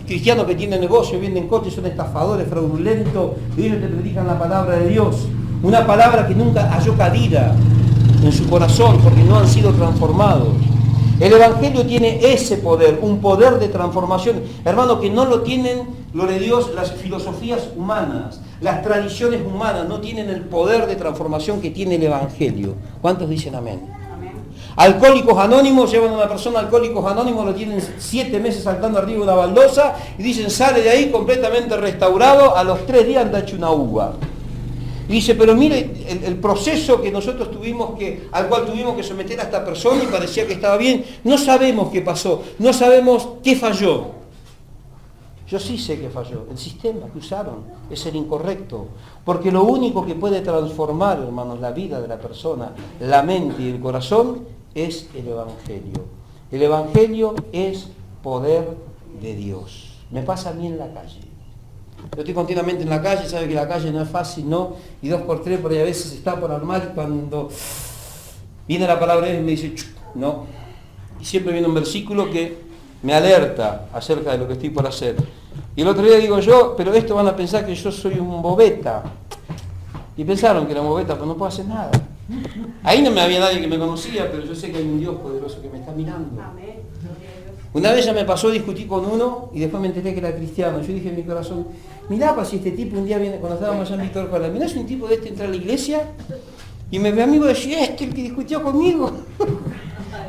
Cristianos que tienen negocio, venden coches, son estafadores, fraudulentos, y ellos te predican la palabra de Dios. Una palabra que nunca halló cabida en su corazón porque no han sido transformados. El Evangelio tiene ese poder, un poder de transformación. Hermano, que no lo tienen, gloria a Dios, las filosofías humanas, las tradiciones humanas, no tienen el poder de transformación que tiene el Evangelio. ¿Cuántos dicen amén? Alcohólicos Anónimos, llevan a una persona Alcohólicos Anónimos, lo tienen 7 meses saltando arriba de una baldosa y dicen, sale de ahí completamente restaurado, a los 3 días anda hecho una uva. Y dice, pero mire el proceso que nosotros al cual tuvimos que someter a esta persona y parecía que estaba bien, no sabemos qué pasó, no sabemos qué falló. Yo sí sé que falló, el sistema que usaron es el incorrecto, porque lo único que puede transformar, hermanos, la vida de la persona, la mente y el corazón, es el Evangelio. El Evangelio es poder de Dios. Me pasa a mí en la calle. Yo estoy continuamente en la calle, sabe que la calle no es fácil, ¿no? Y 2 por 3 por ahí a veces está por armar y cuando viene la palabra de Dios me dice, no. Y siempre viene un versículo que me alerta acerca de lo que estoy por hacer. Y el otro día digo yo, pero esto van a pensar que yo soy un bobeta. Y pensaron que era un bobeta, pero no puedo hacer nada. Ahí no me había nadie que me conocía, pero yo sé que hay un Dios poderoso que me está mirando. Una vez ya me pasó a discutir con uno y después me enteré que era cristiano. Yo dije en mi corazón, mirá, pues si este tipo un día viene, cuando estábamos allá en Víctor Jara, mirá si un tipo de este entra a la iglesia y me ve amigo y decía, el que discutió conmigo.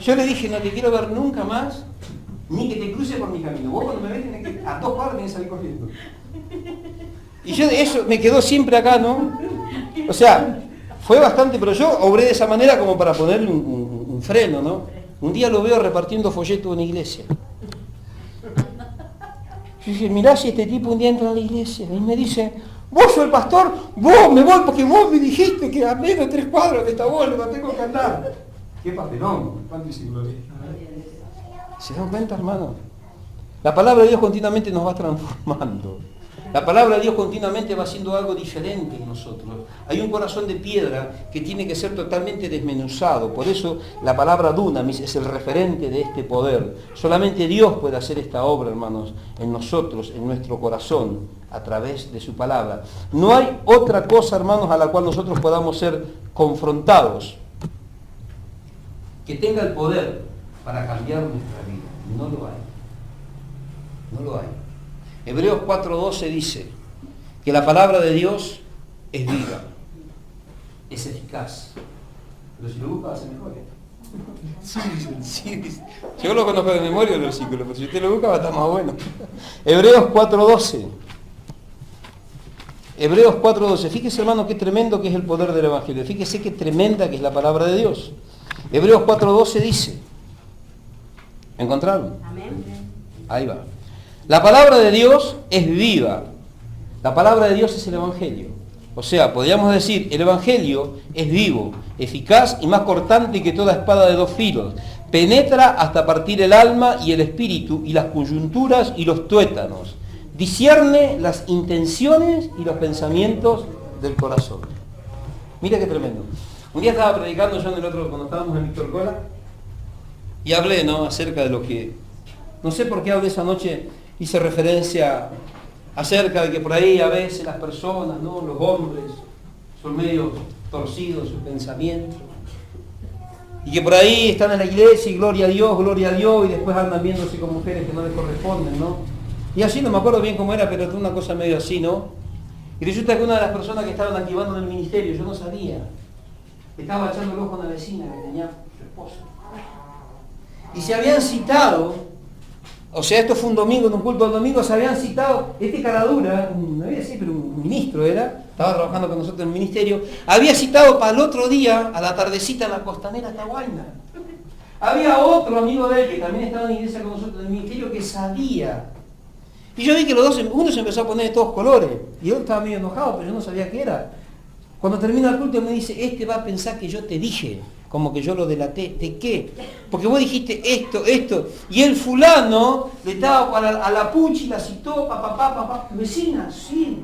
Yo le dije, no te quiero ver nunca más, ni que te cruce por mi camino. Vos cuando me ves tenés que, a 2 cuadras tenés que salir corriendo. Y yo eso me quedó siempre acá, ¿no? O sea, fue bastante, pero yo obré de esa manera como para ponerle un freno, ¿no? Un día lo veo repartiendo folletos en una iglesia. Yo dije, mirá si este tipo un día entra a la iglesia y me dice, vos sos el pastor, vos me voy porque vos me dijiste que a menos de 3 cuadras de esta bola no tengo que andar. Qué papelón, ¿cuánto hice gloria? ¿Se dan cuenta, hermano? La palabra de Dios continuamente nos va transformando. La palabra de Dios continuamente va haciendo algo diferente en nosotros. Hay un corazón de piedra que tiene que ser totalmente desmenuzado. Por eso la palabra dunamis es el referente de este poder. Solamente Dios puede hacer esta obra, hermanos, en nosotros, en nuestro corazón, a través de su palabra. No hay otra cosa, hermanos, a la cual nosotros podamos ser confrontados que tenga el poder para cambiar nuestra vida. No lo hay. No lo hay. Hebreos 4:12 dice que la palabra de Dios es viva, es eficaz. Pero si lo busca va a ser mejor. Sí. Yo lo conozco de memoria el versículo, pero si usted lo busca va a estar más bueno. Hebreos 4:12. Hebreos 4:12. Fíjese, hermano, qué tremendo que es el poder del Evangelio. Fíjese qué tremenda que es la palabra de Dios. Hebreos 4:12 dice, ¿encontraron? Amén. Ahí va. La palabra de Dios es viva. La palabra de Dios es el Evangelio. O sea, podríamos decir, el Evangelio es vivo, eficaz y más cortante que toda espada de dos filos. Penetra hasta partir el alma y el espíritu y las coyunturas y los tuétanos. Discierne las intenciones y los pensamientos del corazón. Mira qué tremendo. Un día estaba predicando yo en el otro, cuando estábamos en Víctor Cola, y hablé, ¿no?, acerca de lo que, no sé por qué hablé esa noche, hice referencia acerca de que por ahí a veces las personas, ¿no?, los hombres, son medio torcidos sus pensamientos, y que por ahí están en la iglesia y gloria a Dios, y después andan viéndose con mujeres que no les corresponden, ¿no? Y así no me acuerdo bien cómo era, pero era una cosa medio así, ¿no? Y resulta que una de las personas que estaban activando en el ministerio, yo no sabía, estaba echando el ojo a una vecina que tenía su esposo. Y se habían citado, o sea, esto fue un domingo, en un culto del domingo, se habían citado, este caradura, no voy a decir, pero un ministro era, estaba trabajando con nosotros en el ministerio, había citado para el otro día, a la tardecita, en la costanera Atahualna. Había otro amigo de él que también estaba en la iglesia con nosotros en el ministerio que sabía. Y yo vi que los dos, uno se empezó a poner de todos colores, y él estaba medio enojado, pero yo no sabía qué era. Cuando termina el culto me dice, este va a pensar que yo te dije, como que yo lo delaté. ¿De qué? Porque vos dijiste esto. Y el fulano le estaba a la puchi, la citó, papá. Vecina, sí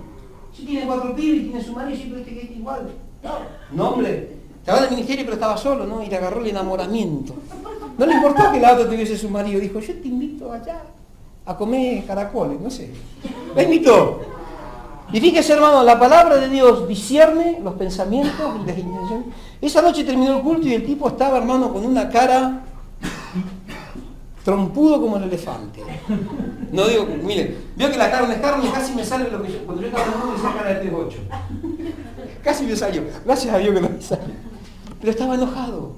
tiene 4 pibes y tiene su marido, siempre este que es igual. No, hombre, estaba en el ministerio pero estaba solo, ¿no? Y le agarró el enamoramiento. No le importó que la otra tuviese su marido. Dijo, yo te invito allá a comer caracoles, no sé. La invitó. Y fíjese, hermano, la palabra de Dios discierne los pensamientos y las intenciones. Esa noche terminó el culto y el tipo estaba, hermano, con una cara trompudo como el elefante. No digo, miren, veo que la carne es carne y casi me sale lo que yo, cuando yo estaba en el mundo, esa cara de 3-8. Casi me salió. Gracias a Dios que no me salió. Pero estaba enojado.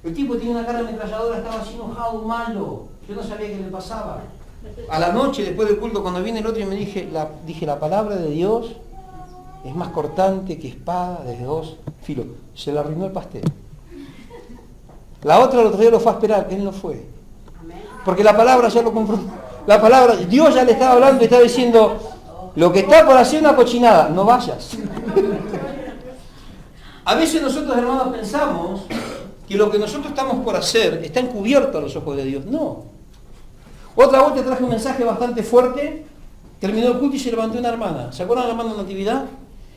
El tipo tenía una cara ametralladora, estaba así enojado, malo. Yo no sabía qué le pasaba. A la noche, después del culto, cuando viene el otro, y me dije, la palabra de Dios es más cortante que espada desde 2 filos. Se le arruinó el pastel. La otra el otro día lo fue a esperar, él no fue. Porque la palabra ya lo confrontó. La palabra, Dios ya le estaba hablando y estaba diciendo, lo que está por hacer una cochinada, no vayas. A veces nosotros, hermanos, pensamos que lo que nosotros estamos por hacer está encubierto a los ojos de Dios. No. Otra vez te traje un mensaje bastante fuerte. Terminó el culto y se levantó una hermana. ¿Se acuerdan de la hermana Natividad?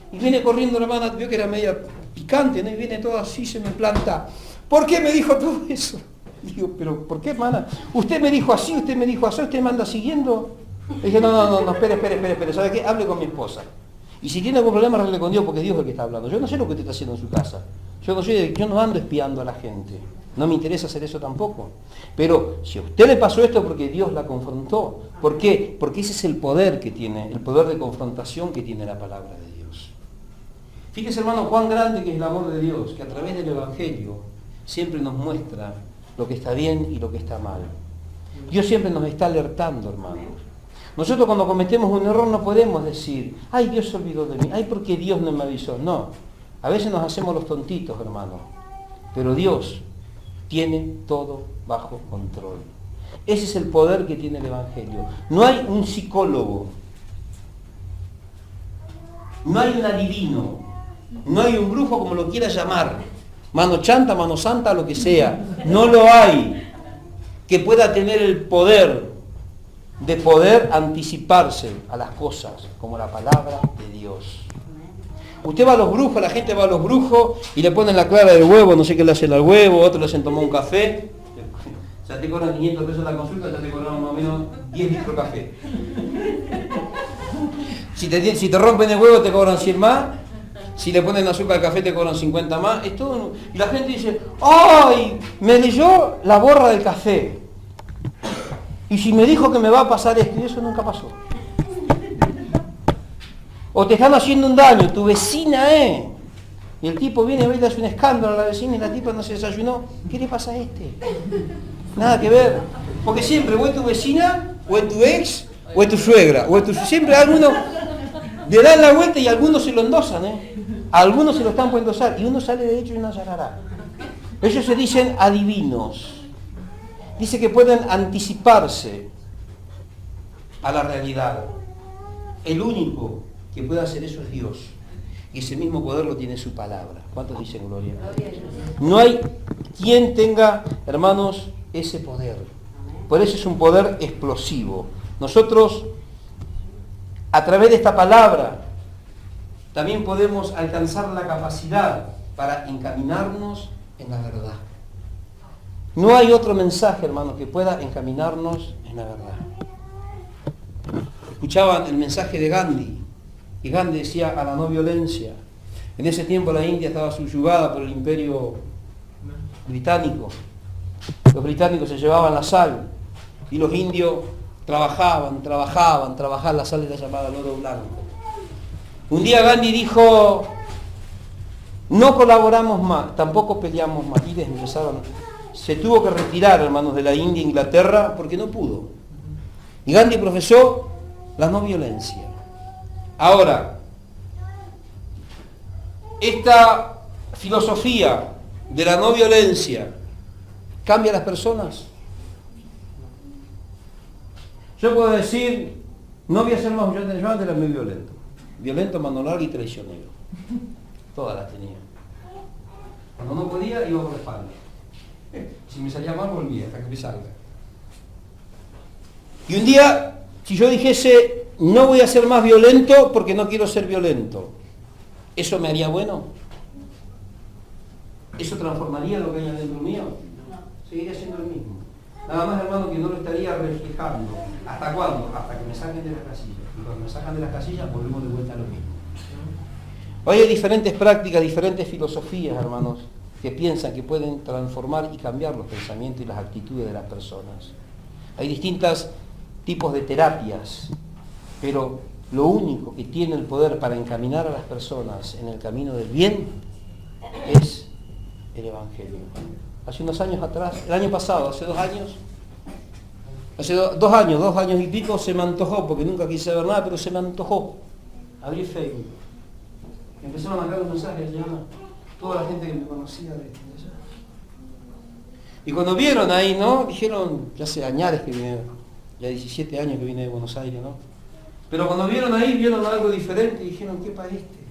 Y viene corriendo la hermana, vio que era media picante, ¿no? Y viene toda así, se me planta. ¿Por qué me dijo todo eso? Digo, pero ¿por qué, hermana? Usted me dijo así, usted me dijo así, usted me anda siguiendo. Le dije, no, espere, ¿sabe qué? Hable con mi esposa. Y si tiene algún problema, arregle con Dios, porque Dios es el que está hablando. Yo no sé lo que usted está haciendo en su casa. Yo no ando espiando a la gente. No me interesa hacer eso tampoco. Pero si a usted le pasó esto, porque Dios la confrontó. ¿Por qué? Porque ese es el poder que tiene, el poder de confrontación que tiene la palabra de Dios. Fíjese, hermano, cuán grande que es el amor de Dios, que a través del Evangelio siempre nos muestra lo que está bien y lo que está mal. Dios siempre nos está alertando, hermano. Nosotros cuando cometemos un error no podemos decir, ay, Dios se olvidó de mí, ay, porque Dios no me avisó. No, a veces nos hacemos los tontitos, hermano. Pero Dios tiene todo bajo control. Ese es el poder que tiene el Evangelio. No hay un psicólogo, no hay un adivino, no hay un brujo, como lo quiera llamar, mano chanta, mano santa, lo que sea. No lo hay que pueda tener el poder de poder anticiparse a las cosas, como la palabra de Dios. Usted va a los brujos, la gente va a los brujos y le ponen la clara del huevo, no sé qué le hacen al huevo, otros le hacen tomar un café. Ya te cobran 500 pesos la consulta, ya te cobran más o menos 10 litros de café. Si te rompen el huevo te cobran 100 más, si le ponen azúcar al café te cobran 50 más. Es todo. Y la gente dice, ¡ay! Me leyó la borra del café. Y si me dijo que me va a pasar esto, y eso nunca pasó. O te están haciendo un daño, tu vecina, Y el tipo viene y le hace un escándalo a la vecina y la tipa no se desayunó. ¿Qué le pasa a este? Nada que ver. Porque siempre o es tu vecina, o es tu ex, o es tu suegra, siempre algunos le dan la vuelta y algunos se lo endosan, A algunos se lo están por endosar y uno sale de hecho y una yarará. Ellos se dicen adivinos. Dice que pueden anticiparse a la realidad. El único que puede hacer eso es Dios. Y ese mismo poder lo tiene su palabra. ¿Cuántos dicen gloria? No hay quien tenga, hermanos, ese poder. Por eso es un poder explosivo. Nosotros, a través de esta palabra, también podemos alcanzar la capacidad para encaminarnos en la verdad. No hay otro mensaje, hermanos, que pueda encaminarnos en la verdad. Escuchaban el mensaje de Gandhi, y Gandhi decía a la no violencia. En ese tiempo la India estaba subyugada por el imperio británico. Los británicos se llevaban la sal y los indios trabajaban, la sal era llamada el oro blanco. Un día Gandhi dijo, no colaboramos más, tampoco peleamos más. Y se tuvo que retirar, hermanos, de la India e Inglaterra porque no pudo. Y Gandhi profesó la no violencia. Ahora, esta filosofía de la no violencia cambia a las personas. Yo puedo decir, no voy a ser más violento, yo antes era muy violento. Violento, mano larga y traicionero. Todas las tenía. Cuando no podía, iba por la espalda. Si me salía mal, volvía hasta que me salga. Y un día, si yo dijese, no voy a ser más violento porque no quiero ser violento, ¿eso me haría bueno? ¿Eso transformaría lo que hay adentro mío? Seguiría siendo el mismo. Nada más, hermano, que no lo estaría reflejando. ¿Hasta cuándo? Hasta que me saquen de las casillas. Y cuando me sacan de las casillas, volvemos de vuelta a lo mismo. Hoy hay diferentes prácticas, diferentes filosofías, hermanos, que piensan que pueden transformar y cambiar los pensamientos y las actitudes de las personas. Hay distintos tipos de terapias, pero lo único que tiene el poder para encaminar a las personas en el camino del bien es el Evangelio. Hace unos años atrás, el año pasado, hace 2 años, hace 2 años y pico, se me antojó, porque nunca quise ver nada, pero se me antojó abrir Facebook. Empezaron a mandar un mensaje allá, toda la gente que me conocía de allá. Y cuando vieron ahí, ¿no? Dijeron, ya hace años que vine, ya 17 años que vine de Buenos Aires, ¿no? Pero cuando vieron ahí, vieron algo diferente y dijeron, ¿qué pariste?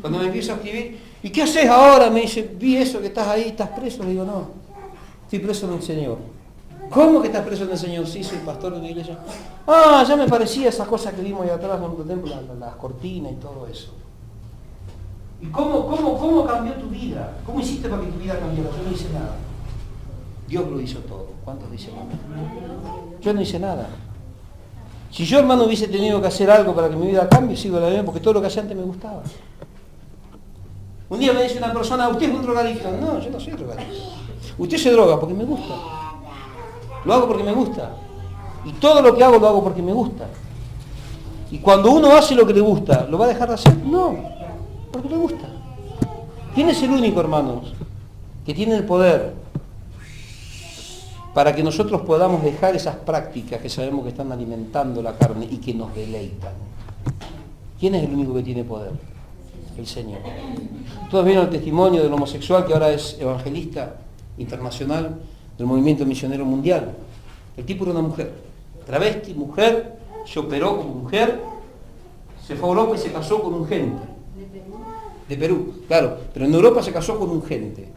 Cuando me empiezo a escribir, ¿y qué haces ahora? Me dice, vi eso que estás ahí, ¿estás preso? Le digo, no, estoy preso en el Señor. ¿Cómo que estás preso en el Señor? Sí, soy pastor de una iglesia. Ah, ya me parecía esas cosas que vimos ahí atrás en el templo, las cortinas y todo eso. ¿Y cómo cambió tu vida? ¿Cómo hiciste para que tu vida cambiara? Yo no hice nada. Dios lo hizo todo. ¿Cuántos dicen amén? Yo no hice nada. Si yo, hermano, hubiese tenido que hacer algo para que mi vida cambie, sigo la misma, porque todo lo que hacía antes me gustaba. Un día me dice una persona, ¿usted es un drogadicto? No, yo no soy drogadicto. Usted se droga porque me gusta. Lo hago porque me gusta. Y todo lo que hago lo hago porque me gusta. Y cuando uno hace lo que le gusta, ¿lo va a dejar de hacer? No, porque le gusta. ¿Quién es el único, hermanos, que tiene el poder para que nosotros podamos dejar esas prácticas que sabemos que están alimentando la carne y que nos deleitan? ¿Quién es el único que tiene poder? El Señor. Todos vieron el testimonio del homosexual que ahora es evangelista internacional del movimiento misionero mundial. El tipo era una mujer, travesti, mujer, se operó como mujer, se fue a Europa y se casó con un gente. De Perú, claro, pero en Europa se casó con un gente.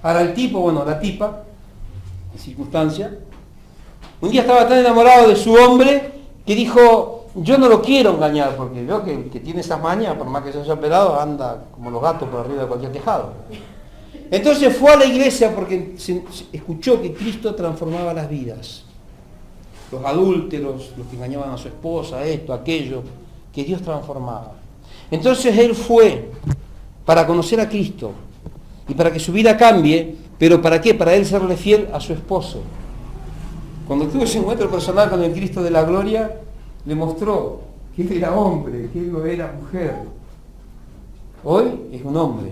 Ahora el tipo, bueno, la tipa, en circunstancia, un día estaba tan enamorado de su hombre que dijo, yo no lo quiero engañar, porque veo que tiene esas mañas, por más que se haya operado, anda como los gatos por arriba de cualquier tejado. Entonces fue a la iglesia porque se escuchó que Cristo transformaba las vidas. Los adúlteros, los que engañaban a su esposa, esto, aquello, que Dios transformaba. Entonces él fue para conocer a Cristo y para que su vida cambie, pero ¿para qué? Para él serle fiel a su esposo. Cuando tuvo ese encuentro personal con el Cristo de la gloria, le mostró que él era hombre, que él no era mujer. Hoy es un hombre,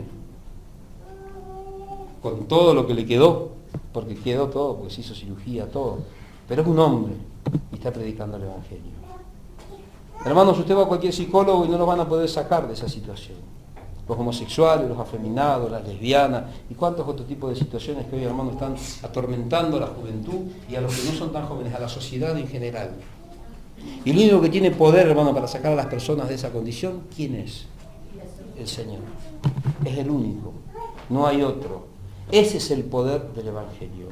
con todo lo que le quedó, porque quedó todo, porque se hizo cirugía, todo. Pero es un hombre y está predicando el Evangelio. Hermanos, usted va a cualquier psicólogo y no lo van a poder sacar de esa situación. los homosexuales, los afeminados, las lesbianas y cuántos otros tipos de situaciones que hoy, hermanos, están atormentando a la juventud y a los que no son tan jóvenes, a la sociedad en general. Y el único que tiene poder, hermano, para sacar a las personas de esa condición, ¿quién es? El Señor. Es el único, no hay otro. Ese es el poder del Evangelio.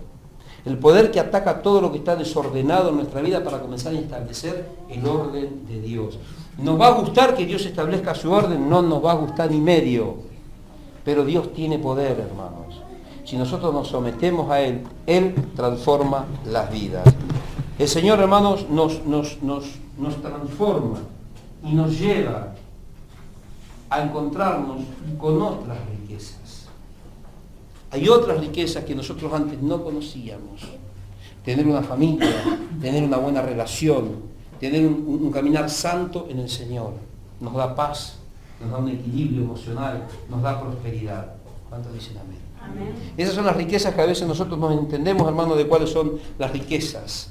El poder que ataca todo lo que está desordenado en nuestra vida para comenzar a establecer el orden de Dios. ¿Nos va a gustar que Dios establezca su orden? No nos va a gustar ni medio. Pero Dios tiene poder, hermanos. Si nosotros nos sometemos a Él, Él transforma las vidas. El Señor, hermanos, nos transforma y nos lleva a encontrarnos con otras riquezas. Hay otras riquezas que nosotros antes no conocíamos. Tener una familia, tener una buena relación, tener un caminar santo en el Señor. Nos da paz, nos da un equilibrio emocional, nos da prosperidad. ¿Cuántos dicen amén? Amén. Esas son las riquezas que a veces nosotros no entendemos, hermanos, de cuáles son las riquezas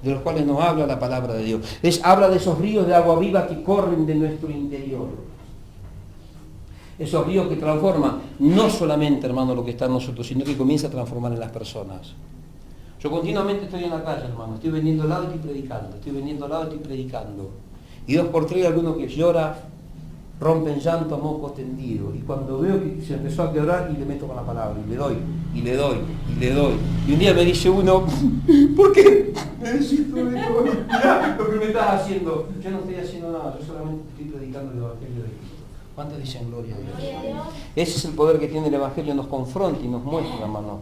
de los cuales nos habla la palabra de Dios. Habla de esos ríos de agua viva que corren de nuestro interior. Esos ríos que transforman no solamente, hermano, lo que está en nosotros, sino que comienza a transformar en las personas. Yo continuamente estoy en la calle, hermano, estoy vendiendo helado y estoy predicando, estoy vendiendo helado y estoy predicando. Y 2 por 3 alguno que llora, rompe en llanto a moco tendido. Y cuando veo que se empezó a quebrar, y le meto con la palabra, y le doy, y le doy, y le doy. Y un día me dice uno, ¿por qué me decís todo esto? Mirá lo que me estás haciendo. Yo no estoy haciendo nada, yo solamente estoy predicando el Evangelio de Cristo. ¿Cuántos dicen gloria a Dios? Ese es el poder que tiene el Evangelio, nos confronta y nos muestra, hermano,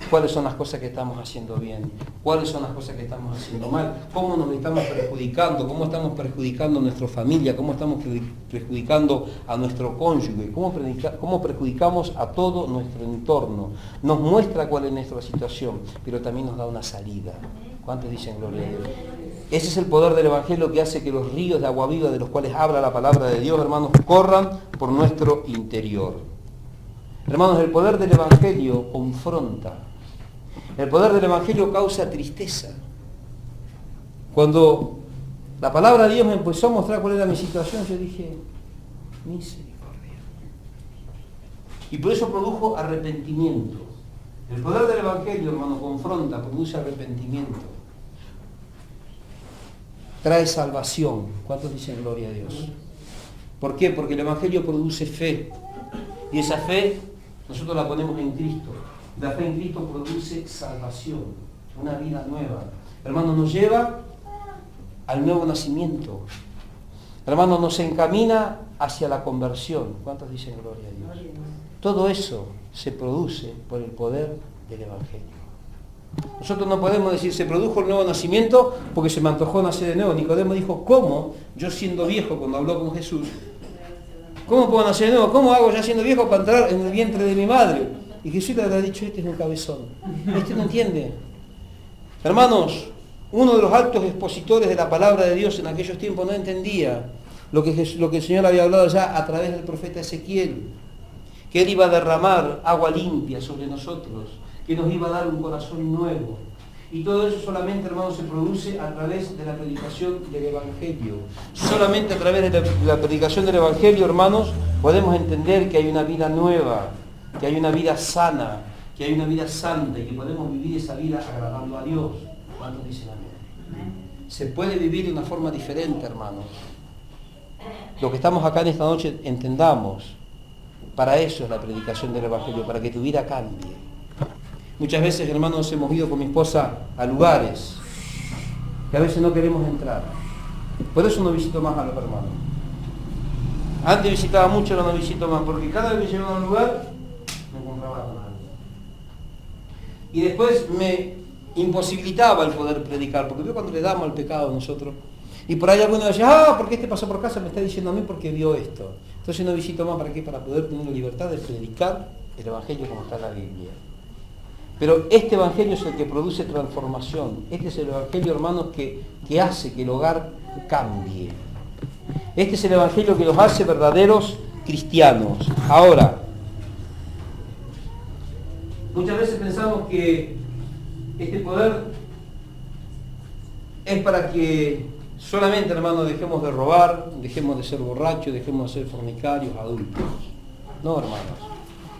cuáles son las cosas que estamos haciendo bien, cuáles son las cosas que estamos haciendo mal, cómo nos estamos perjudicando, cómo estamos perjudicando a nuestra familia, cómo estamos perjudicando a nuestro cónyuge, cómo perjudicamos a todo nuestro entorno. Nos muestra cuál es nuestra situación, pero también nos da una salida. ¿Cuántos dicen gloria a Dios? Ese es el poder del Evangelio que hace que los ríos de agua viva de los cuales habla la palabra de Dios, hermanos, corran por nuestro interior. Hermanos, el poder del Evangelio confronta. El poder del Evangelio causa tristeza. Cuando la palabra de Dios me empezó a mostrar cuál era mi situación, yo dije, misericordia. Y por eso produjo arrepentimiento. El poder del Evangelio, hermano, confronta, produce arrepentimiento. Trae salvación. ¿Cuántos dicen gloria a Dios? ¿Por qué? Porque el Evangelio produce fe. Y esa fe nosotros la ponemos en Cristo. La fe en Cristo produce salvación, una vida nueva. Hermano, nos lleva al nuevo nacimiento. Hermano, nos encamina hacia la conversión. ¿Cuántos dicen gloria a Dios? Todo eso se produce por el poder del Evangelio. Nosotros no podemos decir, se produjo el nuevo nacimiento porque se me antojó nacer de nuevo. Nicodemo dijo, ¿cómo? Yo siendo viejo, cuando habló con Jesús, ¿cómo puedo nacer de nuevo? ¿Cómo hago ya siendo viejo para entrar en el vientre de mi madre? Y Jesús le habrá dicho, este es un cabezón. Este no entiende. Hermanos, uno de los altos expositores de la palabra de Dios en aquellos tiempos no entendía lo que el Señor había hablado ya a través del profeta Ezequiel. Que Él iba a derramar agua limpia sobre nosotros, que nos iba a dar un corazón nuevo. Y todo eso solamente, hermanos, se produce a través de la predicación del Evangelio. Solamente a través de la predicación del Evangelio, hermanos, podemos entender que hay una vida nueva, que hay una vida sana, que hay una vida santa y que podemos vivir esa vida agradando a Dios. ¿Cuántos dicen amén? Se puede vivir de una forma diferente, hermanos. Lo que estamos acá en esta noche entendamos. Para eso es la predicación del Evangelio, para que tu vida cambie. Muchas veces, hermanos, hemos ido con mi esposa a lugares que a veces no queremos entrar. Por eso no visito más a los hermanos. Antes visitaba mucho, ahora no visito más, porque cada vez que llegaba a un lugar, me encontraba con algo. Y después me imposibilitaba el poder predicar, porque yo cuando le damos al pecado a nosotros, y por ahí alguno decía, ¿por qué este pasó por casa? Me está diciendo a mí porque vio esto. Entonces no visito más, ¿para qué? Para poder tener la libertad de predicar el Evangelio como está en la Biblia. Pero este Evangelio es el que produce transformación. Este es el Evangelio, hermanos, que hace que el hogar cambie. Este es el Evangelio que los hace verdaderos cristianos. Ahora, muchas veces pensamos que este poder es para que solamente, hermanos, dejemos de robar, dejemos de ser borrachos, dejemos de ser fornicarios, adultos. No, hermanos.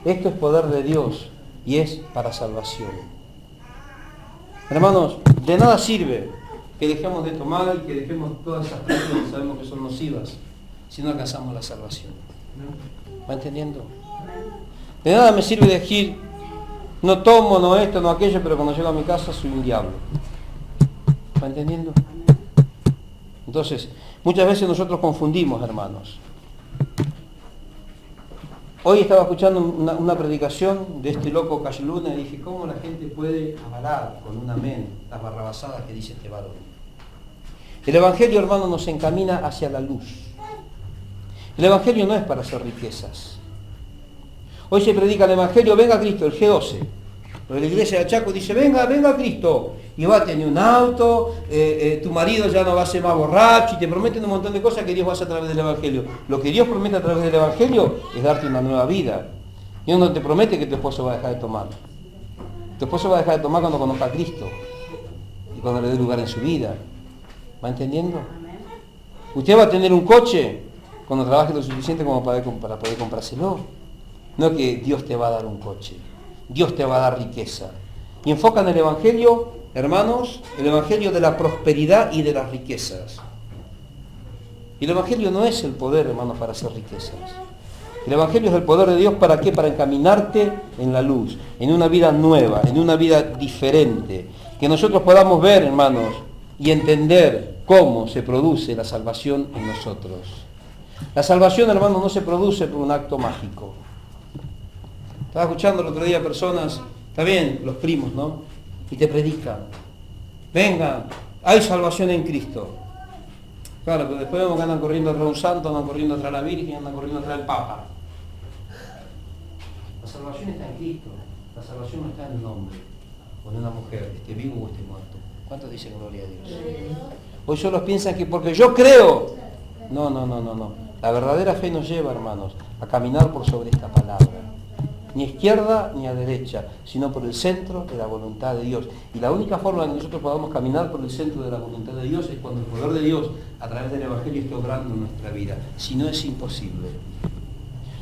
Esto es poder de Dios y es para salvación. Hermanos, de nada sirve que dejemos de tomar y que dejemos todas esas cosas que sabemos que son nocivas si no alcanzamos la salvación. ¿Va entendiendo? De nada me sirve decir, no tomo, no esto, no aquello, pero cuando llego a mi casa soy un diablo. ¿Va entendiendo? Entonces, muchas veces nosotros confundimos, hermanos. Hoy estaba escuchando una predicación de este loco Cash Luna y dije, ¿cómo la gente puede avalar con un amén las barrabasadas que dice este varón? El Evangelio, hermano, nos encamina hacia la luz. El Evangelio no es para hacer riquezas. Hoy se predica el Evangelio, venga Cristo, el G12. Pero la iglesia de Chaco dice, venga Cristo. Y va a tener un auto, tu marido ya no va a ser más borracho, y te prometen un montón de cosas que Dios va a hacer a través del Evangelio. Lo que Dios promete a través del Evangelio es darte una nueva vida. Dios no te promete que tu esposo va a dejar de tomar. Tu esposo va a dejar de tomar cuando conozca a Cristo y cuando le dé lugar en su vida. ¿Va entendiendo? Usted va a tener un coche cuando trabaje lo suficiente como para poder comprárselo. No que Dios te va a dar un coche. Dios te va a dar riqueza. Y enfocan el Evangelio, hermanos, el Evangelio de la prosperidad y de las riquezas. Y el Evangelio no es el poder, hermanos, para hacer riquezas. El Evangelio es el poder de Dios, ¿para qué? Para encaminarte en la luz, en una vida nueva, en una vida diferente. Que nosotros podamos ver, hermanos, y entender cómo se produce la salvación en nosotros. La salvación, hermanos, no se produce por un acto mágico. Estaba escuchando el otro día personas, está bien, los primos, ¿no? Y te predican. Vengan, hay salvación en Cristo. Claro, pero después vemos que andan corriendo atrás de un santo, andan corriendo atrás de la Virgen, andan corriendo atrás del Papa. La salvación está en Cristo. La salvación no está en un hombre o en una mujer, esté vivo o esté muerto. ¿Cuántos dicen gloria a Dios? Hoy solo piensan que porque yo creo. No. La verdadera fe nos lleva, hermanos, a caminar por sobre esta palabra. Ni a izquierda ni a derecha, sino por el centro de la voluntad de Dios. Y la única forma en que nosotros podamos caminar por el centro de la voluntad de Dios es cuando el poder de Dios, a través del Evangelio, esté obrando en nuestra vida. Si no, es imposible.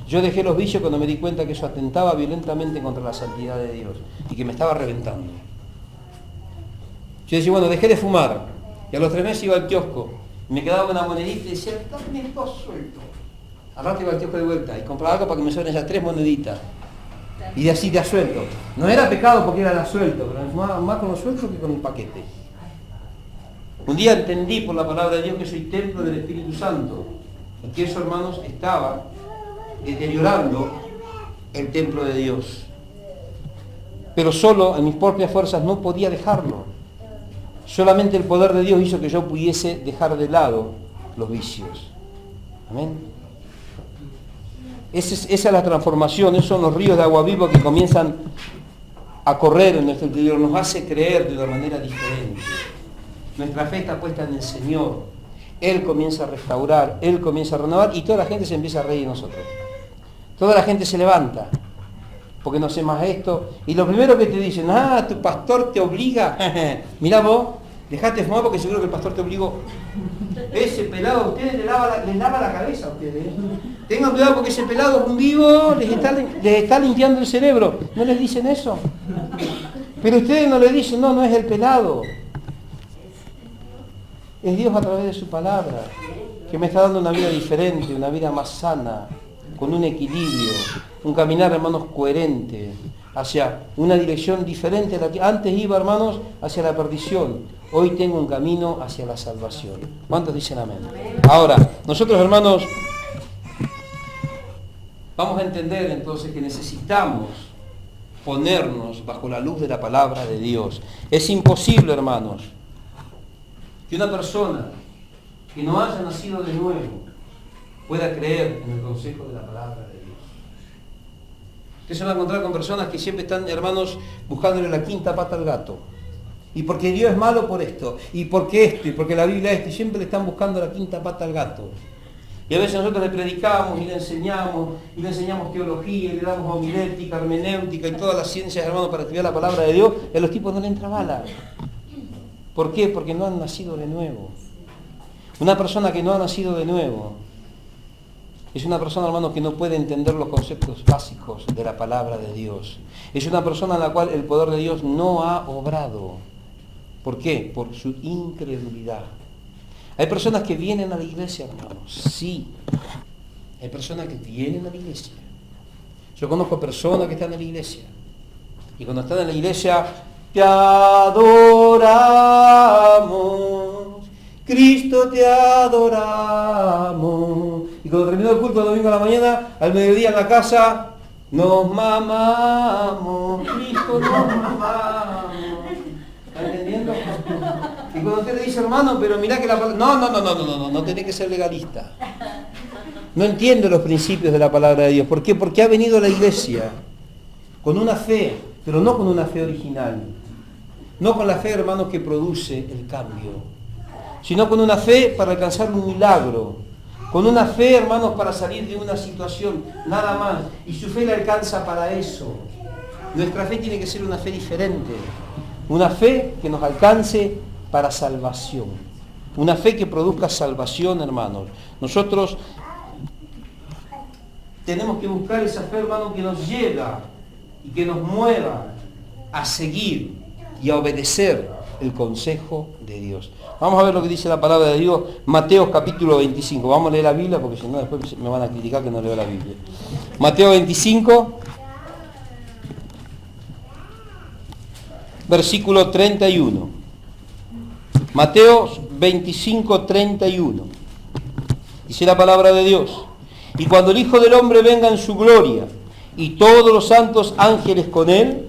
Yo dejé los vicios cuando me di cuenta que eso atentaba violentamente contra la santidad de Dios y que me estaba reventando. Yo decía, bueno, dejé de fumar. Y a los 3 meses iba al kiosco. Y me quedaba una monedita y decía, dame 2 sueltos. Al rato iba al kiosco de vuelta y compraba algo para que me suenen esas 3 moneditas. Y de así te asuelto. No era pecado porque era de asuelto, pero me fumaba más con los sueltos que con el paquete. Un día entendí por la palabra de Dios que soy templo del Espíritu Santo. Y que eso, hermanos, estaba deteriorando el templo de Dios. Pero solo en mis propias fuerzas no podía dejarlo. Solamente el poder de Dios hizo que yo pudiese dejar de lado los vicios. Amén. Esa es la transformación, esos son los ríos de agua viva que comienzan a correr en nuestro interior, nos hace creer de una manera diferente. Nuestra fe está puesta en el Señor. Él comienza a restaurar, Él comienza a renovar y toda la gente se empieza a reír de nosotros. Toda la gente se levanta, porque no sé más esto. Y lo primero que te dicen, tu pastor te obliga. Mirá vos, dejate fumar porque seguro que el pastor te obligó. Ese pelado a ustedes les lava la cabeza a ustedes. Tengan cuidado porque ese pelado es un vivo, les está limpiando el cerebro. ¿No les dicen eso? Pero ustedes no le dicen, no es el pelado. Es Dios a través de su palabra, que me está dando una vida diferente, una vida más sana, con un equilibrio, un caminar, hermanos, coherente, hacia una dirección diferente a la que antes iba, hermanos, hacia la perdición. Hoy tengo un camino hacia la salvación. ¿Cuántos dicen amén? Ahora, nosotros, hermanos, vamos a entender entonces que necesitamos ponernos bajo la luz de la palabra de Dios. Es imposible, hermanos, que una persona que no haya nacido de nuevo pueda creer en el consejo de la palabra de Dios. Usted se va a encontrar con personas que siempre están, hermanos, buscándole la quinta pata al gato. Y porque Dios es malo por esto, y porque esto, y porque la Biblia esto, y siempre le están buscando la quinta pata al gato. Y a veces nosotros le predicamos y le enseñamos teología, y le damos homilética, hermenéutica y todas las ciencias, hermanos, para estudiar la palabra de Dios, y a los tipos no le entra bala. ¿Por qué? Porque no han nacido de nuevo. Una persona que no ha nacido de nuevo Es una persona, hermanos, que no puede entender los conceptos básicos de la palabra de Dios. Es una persona en la cual el poder de Dios no ha obrado. ¿Por qué? Por su incredulidad. Hay personas que vienen a la iglesia, hermanos. Sí. Hay personas que vienen a la iglesia. Yo conozco personas que están en la iglesia. Y cuando están en la iglesia, te adoramos. Cristo, te adoramos. Y cuando terminó el culto el domingo a la mañana, al mediodía en la casa, nos mamamos. Cristo, nos mamamos. ¿Están entendiendo? Y cuando usted le dice, hermano, pero mirá que la palabra... No tenés que ser legalista. No entiende los principios de la palabra de Dios. ¿Por qué? Porque ha venido a la iglesia con una fe, pero no con una fe original. No con la fe, hermanos, que produce el cambio, sino con una fe para alcanzar un milagro. Con una fe, hermanos, para salir de una situación, nada más. Y su fe le alcanza para eso. Nuestra fe tiene que ser una fe diferente. Una fe que nos alcance para salvación. Una fe que produzca salvación, hermanos. Nosotros tenemos que buscar esa fe, hermanos, que nos lleva y que nos mueva a seguir y a obedecer el consejo de Dios. Vamos a ver lo que dice la palabra de Dios, Mateo capítulo 25. Vamos a leer la Biblia porque si no después me van a criticar que no leo la Biblia. Mateo 25, versículo 31. Mateo 25, 31. Dice la palabra de Dios. Y cuando el Hijo del Hombre venga en su gloria y todos los santos ángeles con él,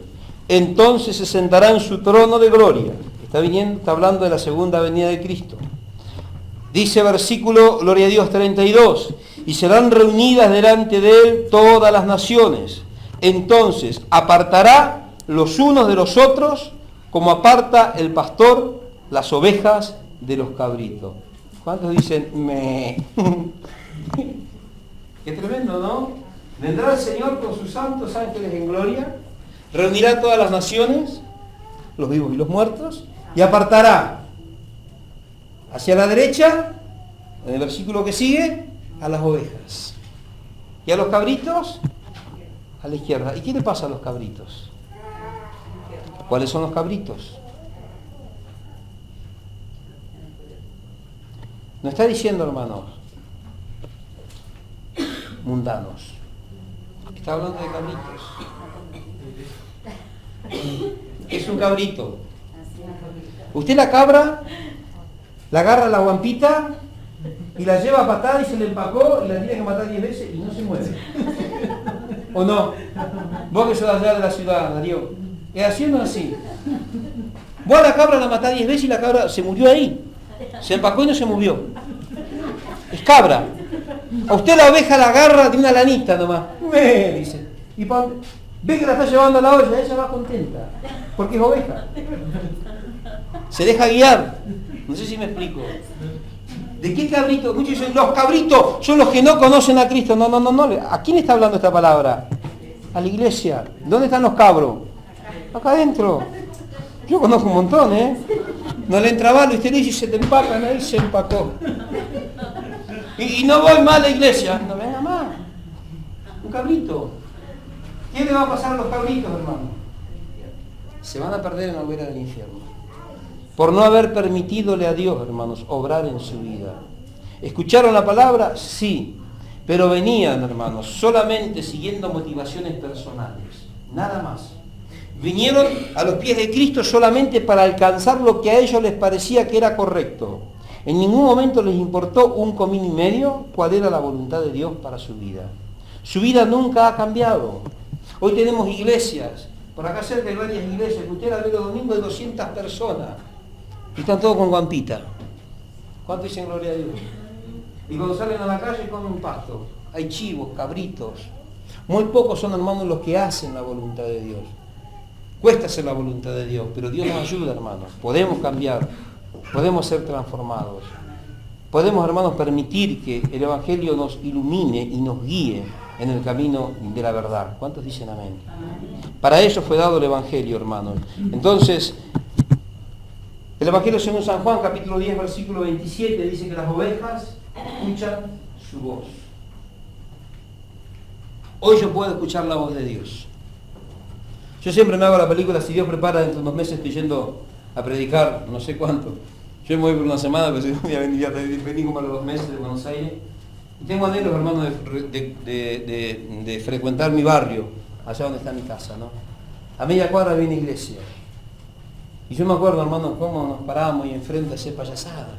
entonces se sentará en su trono de gloria. Está hablando de la segunda venida de Cristo. Dice versículo, gloria a Dios, 32. Y serán reunidas delante de él todas las naciones. Entonces apartará los unos de los otros, como aparta el pastor las ovejas de los cabritos. ¿Cuántos dicen me? Qué tremendo, ¿no? Vendrá el Señor con sus santos ángeles en gloria, reunirá todas las naciones, los vivos y los muertos, y apartará hacia la derecha, en el versículo que sigue, a las ovejas. Y a los cabritos, a la izquierda. ¿Y qué le pasa a los cabritos? ¿Cuáles son los cabritos? No está diciendo, hermanos, mundanos. Está hablando de cabritos. Es un cabrito. Usted la cabra, la agarra a la guampita y la lleva a patada y se le empacó y la tiene que matar 10 veces y no se mueve. ¿O no? Vos que sos allá de la ciudad, Darío. ¿Es así o no así? Vos a la cabra la matás 10 veces y la cabra se murió ahí. Se empacó y no se movió. Es cabra. A usted la oveja la agarra de una lanita nomás. Dice. Y ve que la está llevando a la olla, ella va contenta. Porque es oveja. Se deja guiar. No sé si me explico. ¿De qué cabrito? Muchos dicen, los cabritos son los que no conocen a Cristo. No. ¿A quién está hablando esta palabra? A la iglesia. ¿Dónde están los cabros? Acá adentro. Yo conozco un montón, ¿eh? No le entra bala y usted dice, se te empacan, ahí se empacó. Y no voy más a la iglesia. No venga más. Un cabrito. ¿Qué le va a pasar a los cabritos, hermano? Se van a perder en la hoguera del infierno. Por no haber permitidole a Dios, hermanos, obrar en su vida. ¿Escucharon la palabra? Sí. Pero venían, hermanos, solamente siguiendo motivaciones personales. Nada más. Vinieron a los pies de Cristo solamente para alcanzar lo que a ellos les parecía que era correcto. En ningún momento les importó un comino y medio cuál era la voluntad de Dios para su vida. Su vida nunca ha cambiado. Hoy tenemos iglesias, por acá cerca hay varias iglesias, que usted la ve los domingos de 200 personas. Y están todos con guampita. ¿Cuánto dicen gloria a Dios? Y cuando salen a la calle comen un pasto. Hay chivos, cabritos. Muy pocos son, hermanos, los que hacen la voluntad de Dios. Cuesta hacer la voluntad de Dios, pero Dios nos ayuda, hermanos. Podemos cambiar, podemos ser transformados. Podemos, hermanos, permitir que el Evangelio nos ilumine y nos guíe en el camino de la verdad. ¿Cuántos dicen amén? Para eso fue dado el Evangelio, hermanos. Entonces, el Evangelio según San Juan, capítulo 10, versículo 27, dice que las ovejas escuchan su voz. Hoy yo puedo escuchar la voz de Dios. Yo siempre me hago la película, si Dios prepara, dentro de unos meses estoy yendo a predicar, no sé cuánto. Yo me voy por una semana, pero si no voy a venir como a los 2 meses de Buenos Aires. Y tengo anhelos, hermano, de frecuentar mi barrio, allá donde está mi casa, ¿no? A media cuadra había una iglesia. Y yo me acuerdo, hermano, cómo nos parábamos y enfrente a hacer payasada.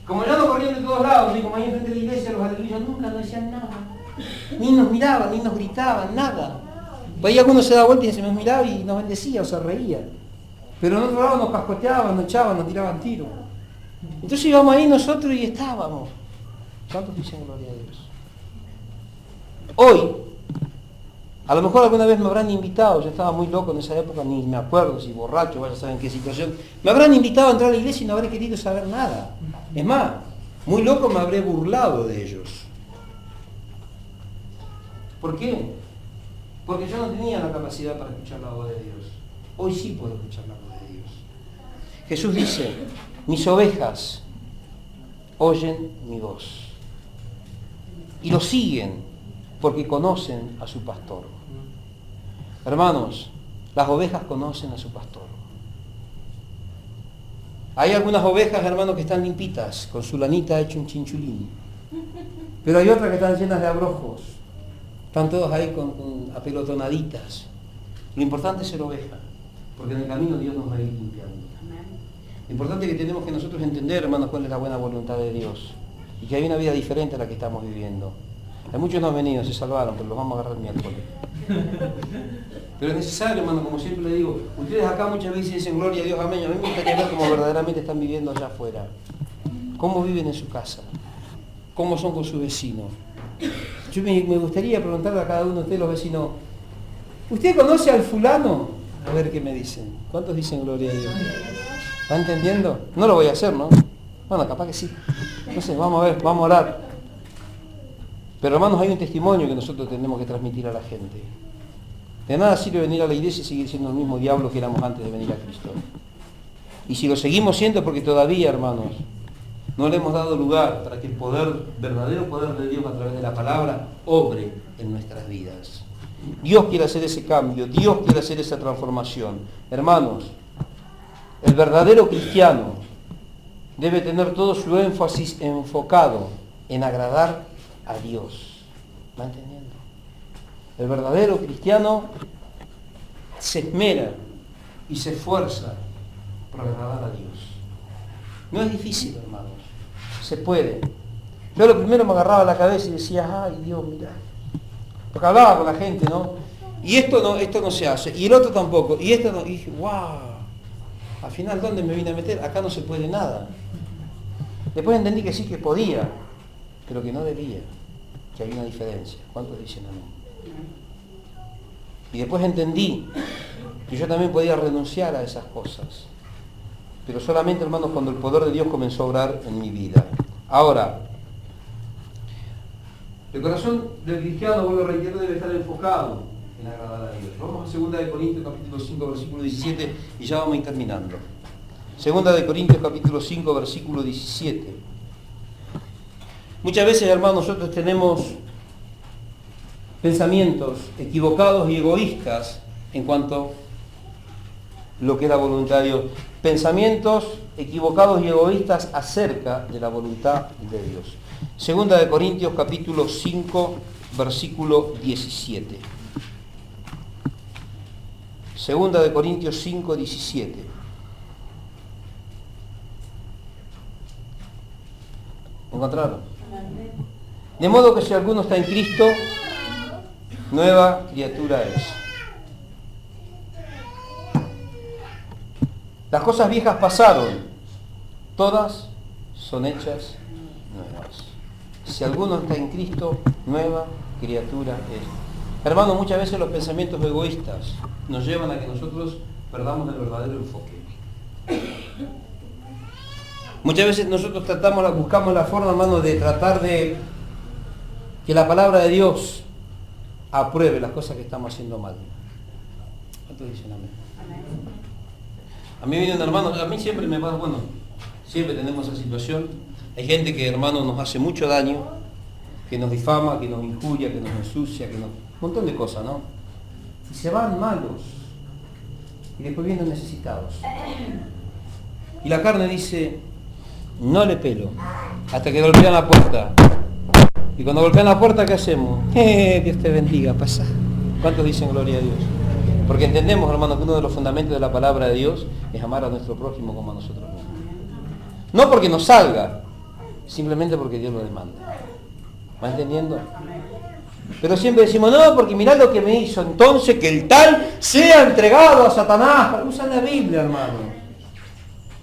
Como ya no corrían de todos lados, y como ahí enfrente de la iglesia, los aleluyos nunca nos decían nada. Ni nos miraban, ni nos gritaban, nada. Por ahí alguno se daba vuelta y se nos miraba y nos bendecía o se reía. Pero en otro lado nos cascoteaban, nos echaban, nos tiraban tiros. Entonces íbamos ahí nosotros y estábamos. ¿Cuántos dicen gloria a Dios? Hoy, a lo mejor alguna vez me habrán invitado, yo estaba muy loco en esa época, ni me acuerdo si borracho, vaya a saber en qué situación, me habrán invitado a entrar a la iglesia y no habré querido saber nada. Es más, muy loco me habré burlado de ellos. ¿Por qué? Porque yo no tenía la capacidad para escuchar la voz de Dios. Hoy sí puedo escuchar la voz de Dios. Jesús dice, mis ovejas oyen mi voz. Y lo siguen porque conocen a su pastor. Hermanos, las ovejas conocen a su pastor. Hay algunas ovejas, hermanos, que están limpitas, con su lanita hecho un chinchulín. Pero hay otras que están llenas de abrojos. Están todos ahí con apelotonaditas. Lo importante es ser oveja, porque en el camino Dios nos va a ir limpiando. Lo importante es que tenemos que nosotros entender, hermanos, cuál es la buena voluntad de Dios. Y que hay una vida diferente a la que estamos viviendo. Hay muchos no han venido, se salvaron, pero los vamos a agarrar el miércoles. Pero es necesario, hermano, como siempre le digo, ustedes acá muchas veces dicen gloria a Dios, amén. A mí me gustaría ver cómo verdaderamente están viviendo allá afuera. Cómo viven en su casa. Cómo son con sus vecinos. Yo me gustaría preguntarle a cada uno de ustedes, los vecinos, ¿usted conoce al fulano? A ver qué me dicen. ¿Cuántos dicen gloria a Dios? ¿Está entendiendo? No lo voy a hacer, ¿no? Bueno, capaz que sí. No sé, vamos a ver, vamos a orar. Pero hermanos, hay un testimonio que nosotros tenemos que transmitir a la gente. De nada sirve venir a la iglesia y seguir siendo el mismo diablo que éramos antes de venir a Cristo. Y si lo seguimos siendo porque todavía, hermanos, no le hemos dado lugar para que el verdadero poder de Dios a través de la palabra, obre en nuestras vidas. Dios quiere hacer ese cambio, Dios quiere hacer esa transformación. Hermanos, el verdadero cristiano debe tener todo su énfasis enfocado en agradar a Dios. ¿Va entendiendo? El verdadero cristiano se esmera y se esfuerza por agradar a Dios. No es difícil, hermanos. Se puede. Yo lo primero me agarraba la cabeza y decía, ay Dios, mira. Porque hablaba con la gente, ¿no? Y esto no se hace. Y el otro tampoco. Y esto no. Y dije, wow. Al final, ¿dónde me vine a meter? Acá no se puede nada. Después entendí que sí que podía, pero que no debía. Que había una diferencia. ¿Cuántos dicen amén? Y después entendí que yo también podía renunciar a esas cosas. Pero solamente, hermanos, cuando el poder de Dios comenzó a obrar en mi vida. Ahora, el corazón del cristiano, vuelvo a reiterar, debe estar enfocado en agradar a Dios. Vamos a 2 de Corintios capítulo 5, versículo 17 y ya vamos a ir terminando. 2 de Corintios capítulo 5, versículo 17. Muchas veces, hermanos, nosotros tenemos pensamientos equivocados y egoístas en cuanto a lo que es la voluntad de Dios. Pensamientos equivocados y egoístas acerca de la voluntad de Dios. 2 de Corintios capítulo 5, versículo 17. 2 de Corintios 5, 17. ¿Encontraron? De modo que si alguno está en Cristo, nueva criatura es. Las cosas viejas pasaron, todas son hechas nuevas. Si alguno está en Cristo, nueva criatura es. Hermanos, muchas veces los pensamientos egoístas nos llevan a que nosotros perdamos el verdadero enfoque. Muchas veces nosotros buscamos la forma, hermanos, de tratar de que la palabra de Dios apruebe las cosas que estamos haciendo mal. ¿Cuántos dicen amén? A mí viene un hermano, a mí siempre me pasa, siempre tenemos esa situación. Hay gente que, hermano, nos hace mucho daño que nos difama, que nos injuria, que nos ensucia, un montón de cosas, ¿no? Y se van malos. Y después vienen necesitados. Y la carne dice, no le pelo, hasta que golpean la puerta. Y cuando golpean la puerta, ¿qué hacemos? Dios te bendiga, pasa. ¿Cuántos dicen gloria a Dios? Porque entendemos, hermano, que uno de los fundamentos de la palabra de Dios es amar a nuestro prójimo como a nosotros mismos. No porque nos salga, simplemente porque Dios lo demanda. ¿Va entendiendo? Pero siempre decimos, no, porque mirá lo que me hizo, entonces que el tal sea entregado a Satanás. Usan la Biblia, hermano.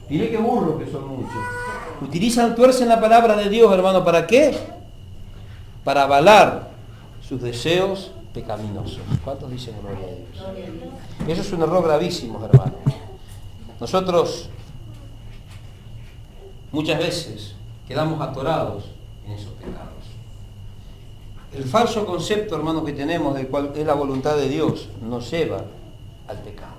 Diré que burros que son muchos. Tuercen la palabra de Dios, hermano, ¿para qué? Para avalar sus deseos pecaminosos. ¿Cuántos dicen gloria a Dios? Eso es un error gravísimo, hermano. Nosotros muchas veces quedamos atorados en esos pecados. El falso concepto, hermano, que tenemos de cuál es la voluntad de Dios nos lleva al pecado.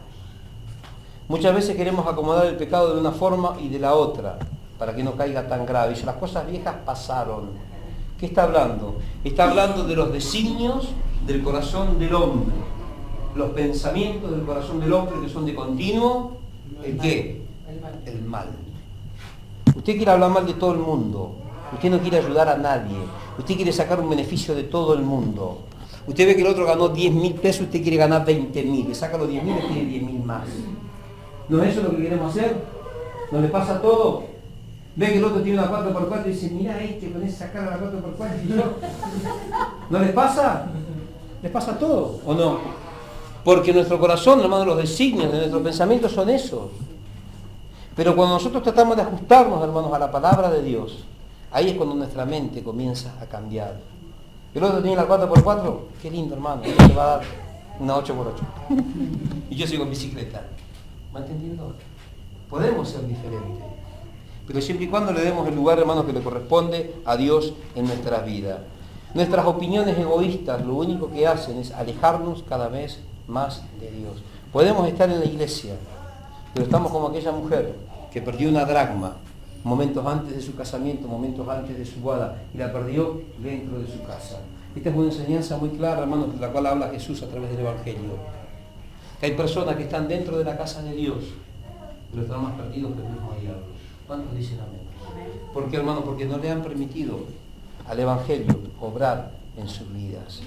Muchas veces queremos acomodar el pecado de una forma y de la otra, para que no caiga tan grave. Y las cosas viejas pasaron. ¿Qué está hablando? Está hablando de los designios del corazón del hombre. Los pensamientos del corazón del hombre que son de continuo, ¿el qué? El mal. Usted quiere hablar mal de todo el mundo. Usted no quiere ayudar a nadie. Usted quiere sacar un beneficio de todo el mundo. Usted ve que el otro ganó 10.000 pesos, usted quiere ganar 20.000. Le saca los 10.000 y tiene 10.000 más. ¿No es eso lo que queremos hacer? ¿No le pasa todo? Ve que el otro tiene una 4x4 y dice, mira con esa cara la 4x4 y yo. ¿No les pasa? ¿Les pasa todo o no? Porque nuestro corazón, hermano, los designios de nuestros pensamientos son esos. Pero cuando nosotros tratamos de ajustarnos, hermanos, a la palabra de Dios, ahí es cuando nuestra mente comienza a cambiar. El otro tiene la 4x4, qué lindo, hermano, te va a dar una 8x8. Y yo sigo en bicicleta. ¿Me entendiendo? Podemos ser diferentes, pero siempre y cuando le demos el lugar, hermanos, que le corresponde a Dios en nuestras vidas. Nuestras opiniones egoístas lo único que hacen es alejarnos cada vez más de Dios. Podemos estar en la iglesia, pero estamos como aquella mujer que perdió una dracma momentos antes de su casamiento, momentos antes de su boda, y la perdió dentro de su casa. Esta es una enseñanza muy clara, hermanos, de la cual habla Jesús a través del Evangelio. Que hay personas que están dentro de la casa de Dios, pero están más perdidos que el mismo diablo. ¿Cuántos dicen amén? ¿Por qué, hermano? Porque no le han permitido al Evangelio obrar en sus vidas.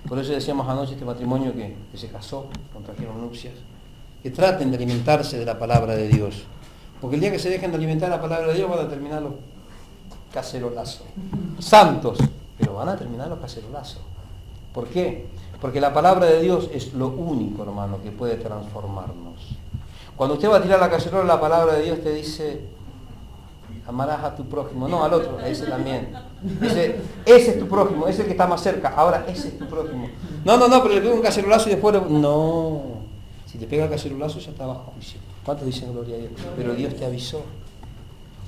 Por eso decíamos anoche este matrimonio que se casó, contrajeron nupcias, que traten de alimentarse de la palabra de Dios. Porque el día que se dejen de alimentar la palabra de Dios van a terminar los cacerolazos. Santos, pero van a terminar los cacerolazos. ¿Por qué? Porque la palabra de Dios es lo único, hermano, que puede transformarnos. Cuando usted va a tirar la cacerola, la palabra de Dios te dice, amarás a tu prójimo. No, al otro, a ese también. Ese es tu prójimo, ese es el que está más cerca. Ahora, ese es tu prójimo. No, pero le pega un cacerolazo y después no. Si le pega el cacerolazo ya está bajo juicio. ¿Cuántos dicen gloria a Dios? Pero Dios te avisó.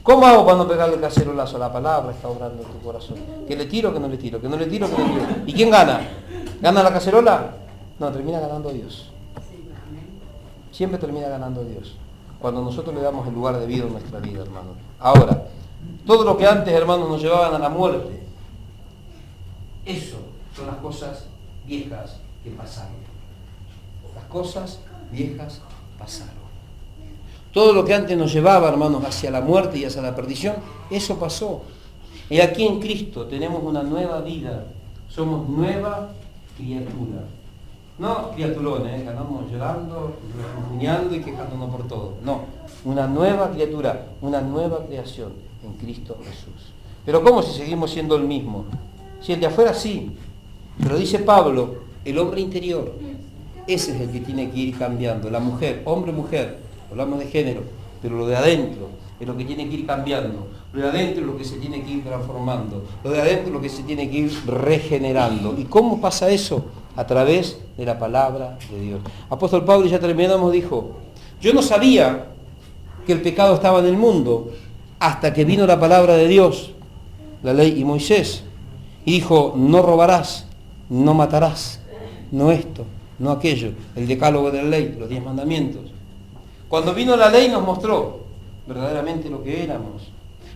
¿Cómo hago para no pegarle el cacerolazo? La palabra está obrando en tu corazón. ¿Que le tiro o que no le tiro? ¿Que no le tiro o que no le tiro? ¿Y quién gana? ¿Gana la cacerola? No, termina ganando Dios. Siempre termina ganando Dios. Cuando nosotros le damos el lugar debido en nuestra vida, hermano. Ahora, todo lo que antes, hermanos, nos llevaban a la muerte, eso son las cosas viejas que pasaron. Las cosas viejas pasaron. Todo lo que antes nos llevaba, hermanos, hacia la muerte y hacia la perdición, eso pasó. Y aquí en Cristo tenemos una nueva vida. Somos nueva criatura. No criaturones, andamos llorando, refunfuñando y quejándonos por todo. No, una nueva criatura, una nueva creación en Cristo Jesús. Pero ¿cómo si seguimos siendo el mismo? Si el de afuera sí, pero dice Pablo, el hombre interior, ese es el que tiene que ir cambiando. La mujer, hombre, mujer, hablamos de género, pero lo de adentro es lo que tiene que ir cambiando. Lo de adentro es lo que se tiene que ir transformando. Lo de adentro es lo que se tiene que ir regenerando. ¿Y cómo pasa eso? A través de la palabra de Dios. Apóstol Pablo, ya terminamos, dijo, yo no sabía que el pecado estaba en el mundo hasta que vino la palabra de Dios, la ley y Moisés. Y dijo, no robarás, no matarás, no esto, no aquello, el decálogo de la ley, los 10 mandamientos. Cuando vino la ley nos mostró verdaderamente lo que éramos.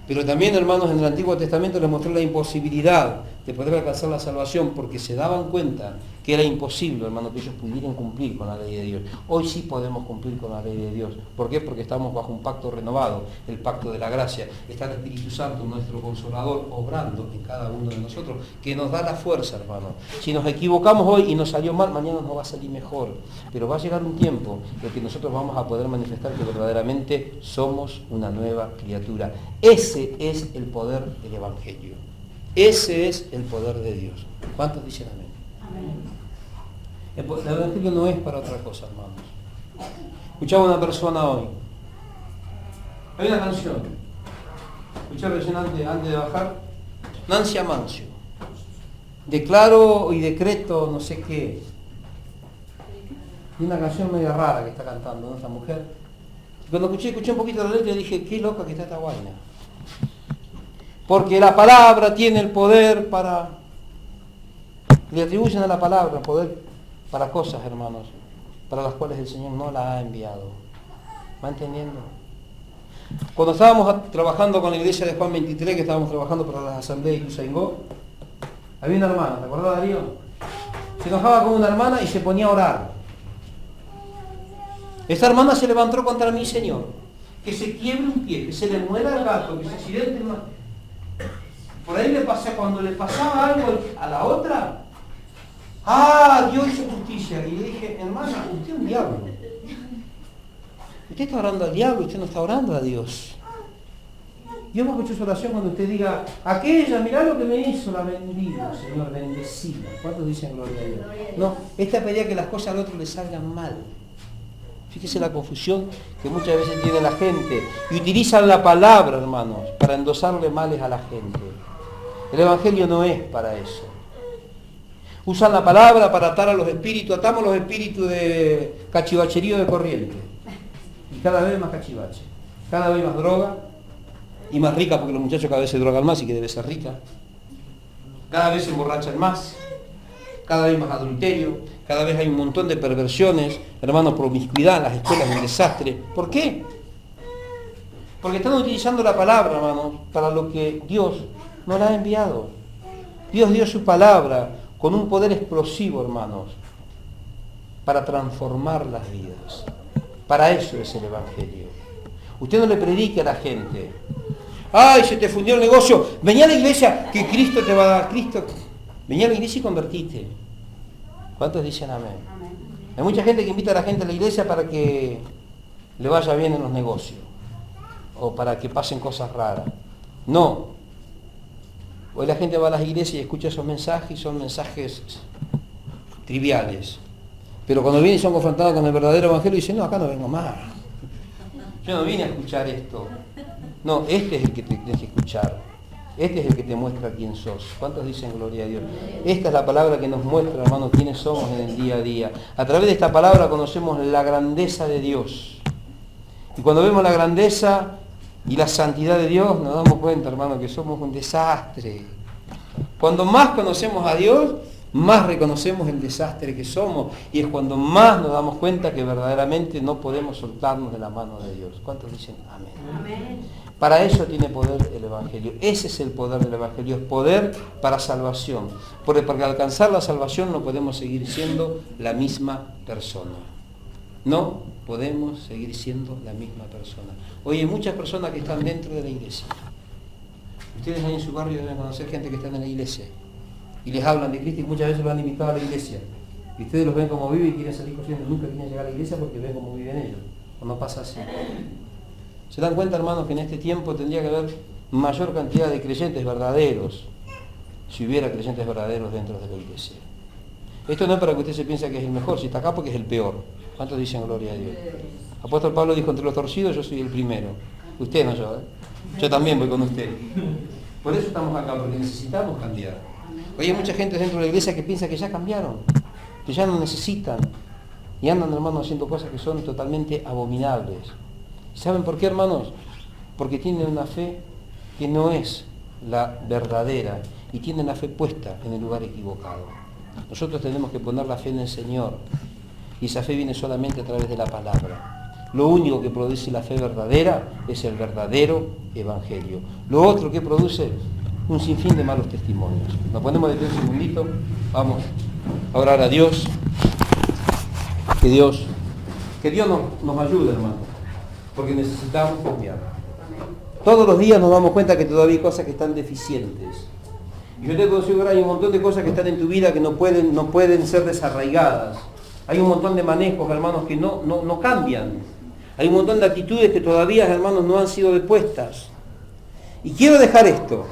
Pero también, hermanos, en el Antiguo Testamento les mostró la imposibilidad de poder alcanzar la salvación, porque se daban cuenta que era imposible, hermano, que ellos pudieran cumplir con la ley de Dios. Hoy sí podemos cumplir con la ley de Dios. ¿Por qué? Porque estamos bajo un pacto renovado, el pacto de la gracia. Está el Espíritu Santo, nuestro Consolador, obrando en cada uno de nosotros, que nos da la fuerza, hermano. Si nos equivocamos hoy y nos salió mal, mañana nos va a salir mejor. Pero va a llegar un tiempo en que nosotros vamos a poder manifestar que verdaderamente somos una nueva criatura. Ese es el poder del Evangelio. Ese es el poder de Dios. ¿Cuántos dicen amén? Amén. El Evangelio no es para otra cosa, hermanos. Escuchaba una persona hoy. Hay una canción. Escuché recién antes de bajar. Nancy Amancio. Declaro y decreto no sé qué. Y una canción media rara que está cantando, ¿no? Esta mujer. Cuando escuché un poquito la letra y dije, qué loca que está esta vaina. Porque la palabra tiene el poder para... Le atribuyen a la palabra poder para cosas, hermanos, para las cuales el Señor no la ha enviado. ¿Va entendiendo? Cuando estábamos trabajando con la iglesia de Juan 23, que estábamos trabajando para las asambleas de Ituzaingó, había una hermana, ¿te acordás, Darío? Se enojaba con una hermana y se ponía a orar. Esta hermana se levantó contra mí, Señor. Que se quiebre un pie, que se le muera el gato, que se accidente el... Por ahí le pasaba, cuando le pasaba algo a la otra, Dios hizo justicia. Y le dije, hermana, usted es un diablo. Usted está orando al diablo, usted no está orando a Dios. Dios va a escuchar su oración cuando usted diga, aquella, mirá lo que me hizo, la bendiga, Señor, bendecida. ¿Cuántos dicen gloria a Dios? No, esta pedía que las cosas al otro le salgan mal. Fíjese la confusión que muchas veces tiene la gente. Y utilizan la palabra, hermanos, para endosarle males a la gente. El Evangelio no es para eso. Usan la palabra para atar a los espíritus. Atamos los espíritus de cachivacherío de corriente. Y cada vez más cachivache. Cada vez más droga. Y más rica, porque los muchachos cada vez se drogan más y que debe ser rica. Cada vez se emborrachan más. Cada vez más adulterio. Cada vez hay un montón de perversiones. Hermanos, promiscuidad en las escuelas, un desastre. ¿Por qué? Porque están utilizando la palabra, hermanos, para lo que Dios no la ha enviado. Dios dio su palabra con un poder explosivo, hermanos, para transformar las vidas. Para eso es el Evangelio. Usted no le predique a la gente, ¡ay, se te fundió el negocio! Vení a la iglesia, que Cristo te va a dar. Cristo, vení a la iglesia y convertite. ¿Cuántos dicen amén? Amén. Hay mucha gente que invita a la gente a la iglesia para que le vaya bien en los negocios. O para que pasen cosas raras. No. Hoy la gente va a las iglesias y escucha esos mensajes y son mensajes triviales. Pero cuando vienen y son confrontados con el verdadero evangelio dicen, no, acá no vengo más. Yo no vine a escuchar esto. No, este es el que te tienes que escuchar. Este es el que te muestra quién sos. ¿Cuántos dicen gloria a Dios? Esta es la palabra que nos muestra, hermanos, quiénes somos en el día a día. A través de esta palabra conocemos la grandeza de Dios. Y cuando vemos la grandeza y la santidad de Dios, nos damos cuenta, hermano, que somos un desastre. Cuando más conocemos a Dios, más reconocemos el desastre que somos. Y es cuando más nos damos cuenta que verdaderamente no podemos soltarnos de la mano de Dios. ¿Cuántos dicen amén? Amén. Para eso tiene poder el Evangelio. Ese es el poder del Evangelio. Es poder para salvación. Porque para alcanzar la salvación no podemos seguir siendo la misma persona. No podemos seguir siendo la misma persona. Hoy hay muchas personas que están dentro de la iglesia. Ustedes ahí en su barrio deben conocer gente que está en la iglesia. Y les hablan de Cristo y muchas veces lo han invitado a la iglesia. Y ustedes los ven como viven y quieren salir corriendo. Nunca quieren llegar a la iglesia porque ven cómo viven ellos. O no pasa así. ¿Se dan cuenta, hermanos, que en este tiempo tendría que haber mayor cantidad de creyentes verdaderos si hubiera creyentes verdaderos dentro de la iglesia? Esto no es para que usted se piense que es el mejor, si está acá porque es el peor. ¿Cuántos dicen gloria a Dios? Apóstol Pablo dijo, entre los torcidos yo soy el primero. Usted no yo, ¿eh? Yo también voy con usted. Por eso estamos acá, porque necesitamos cambiar. Hoy hay mucha gente dentro de la iglesia que piensa que ya cambiaron, que ya no necesitan. Y andan, hermanos, haciendo cosas que son totalmente abominables. ¿Saben por qué, hermanos? Porque tienen una fe que no es la verdadera y tienen la fe puesta en el lugar equivocado. Nosotros tenemos que poner la fe en el Señor y esa fe viene solamente a través de la palabra. Lo único que produce la fe verdadera es el verdadero evangelio. Lo otro que produce un sinfín de malos testimonios. Nos ponemos de pie un segundito, vamos a orar a Dios. Que Dios nos ayude, hermano, porque necesitamos cambiar. Todos los días nos damos cuenta que todavía hay cosas que están deficientes. Y yo te puedo asegurar, hay un montón de cosas que están en tu vida que no pueden ser desarraigadas. Hay un montón de manejos, hermanos, que no cambian. Hay un montón de actitudes que todavía, hermanos, no han sido depuestas. Y quiero dejar esto,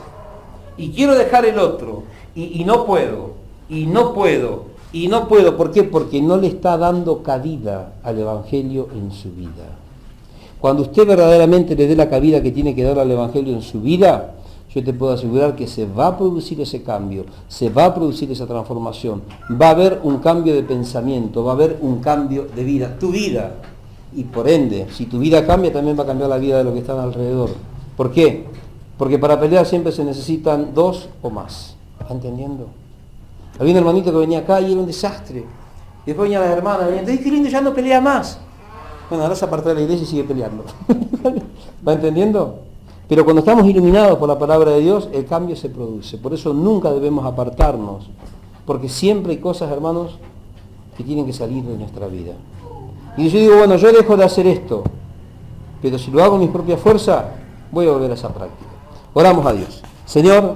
y quiero dejar el otro, y no puedo, y no puedo, y no puedo. ¿Por qué? Porque no le está dando cabida al Evangelio en su vida. Cuando usted verdaderamente le dé la cabida que tiene que dar al Evangelio en su vida, yo te puedo asegurar que se va a producir ese cambio, se va a producir esa transformación, va a haber un cambio de pensamiento, va a haber un cambio de vida, tu vida. Y por ende, si tu vida cambia, también va a cambiar la vida de los que están alrededor. ¿Por qué? Porque para pelear siempre se necesitan dos o más. ¿Está entendiendo? Había un hermanito que venía acá y era un desastre. Y después venían las hermanas, venían, qué lindo, ya no pelea más. Bueno, ahora se aparta de la iglesia y sigue peleando. ¿Va entendiendo? Pero cuando estamos iluminados por la palabra de Dios, el cambio se produce. Por eso nunca debemos apartarnos. Porque siempre hay cosas, hermanos, que tienen que salir de nuestra vida. Y yo digo, bueno, yo dejo de hacer esto. Pero si lo hago en mi propia fuerza, voy a volver a esa práctica. Oramos a Dios. Señor,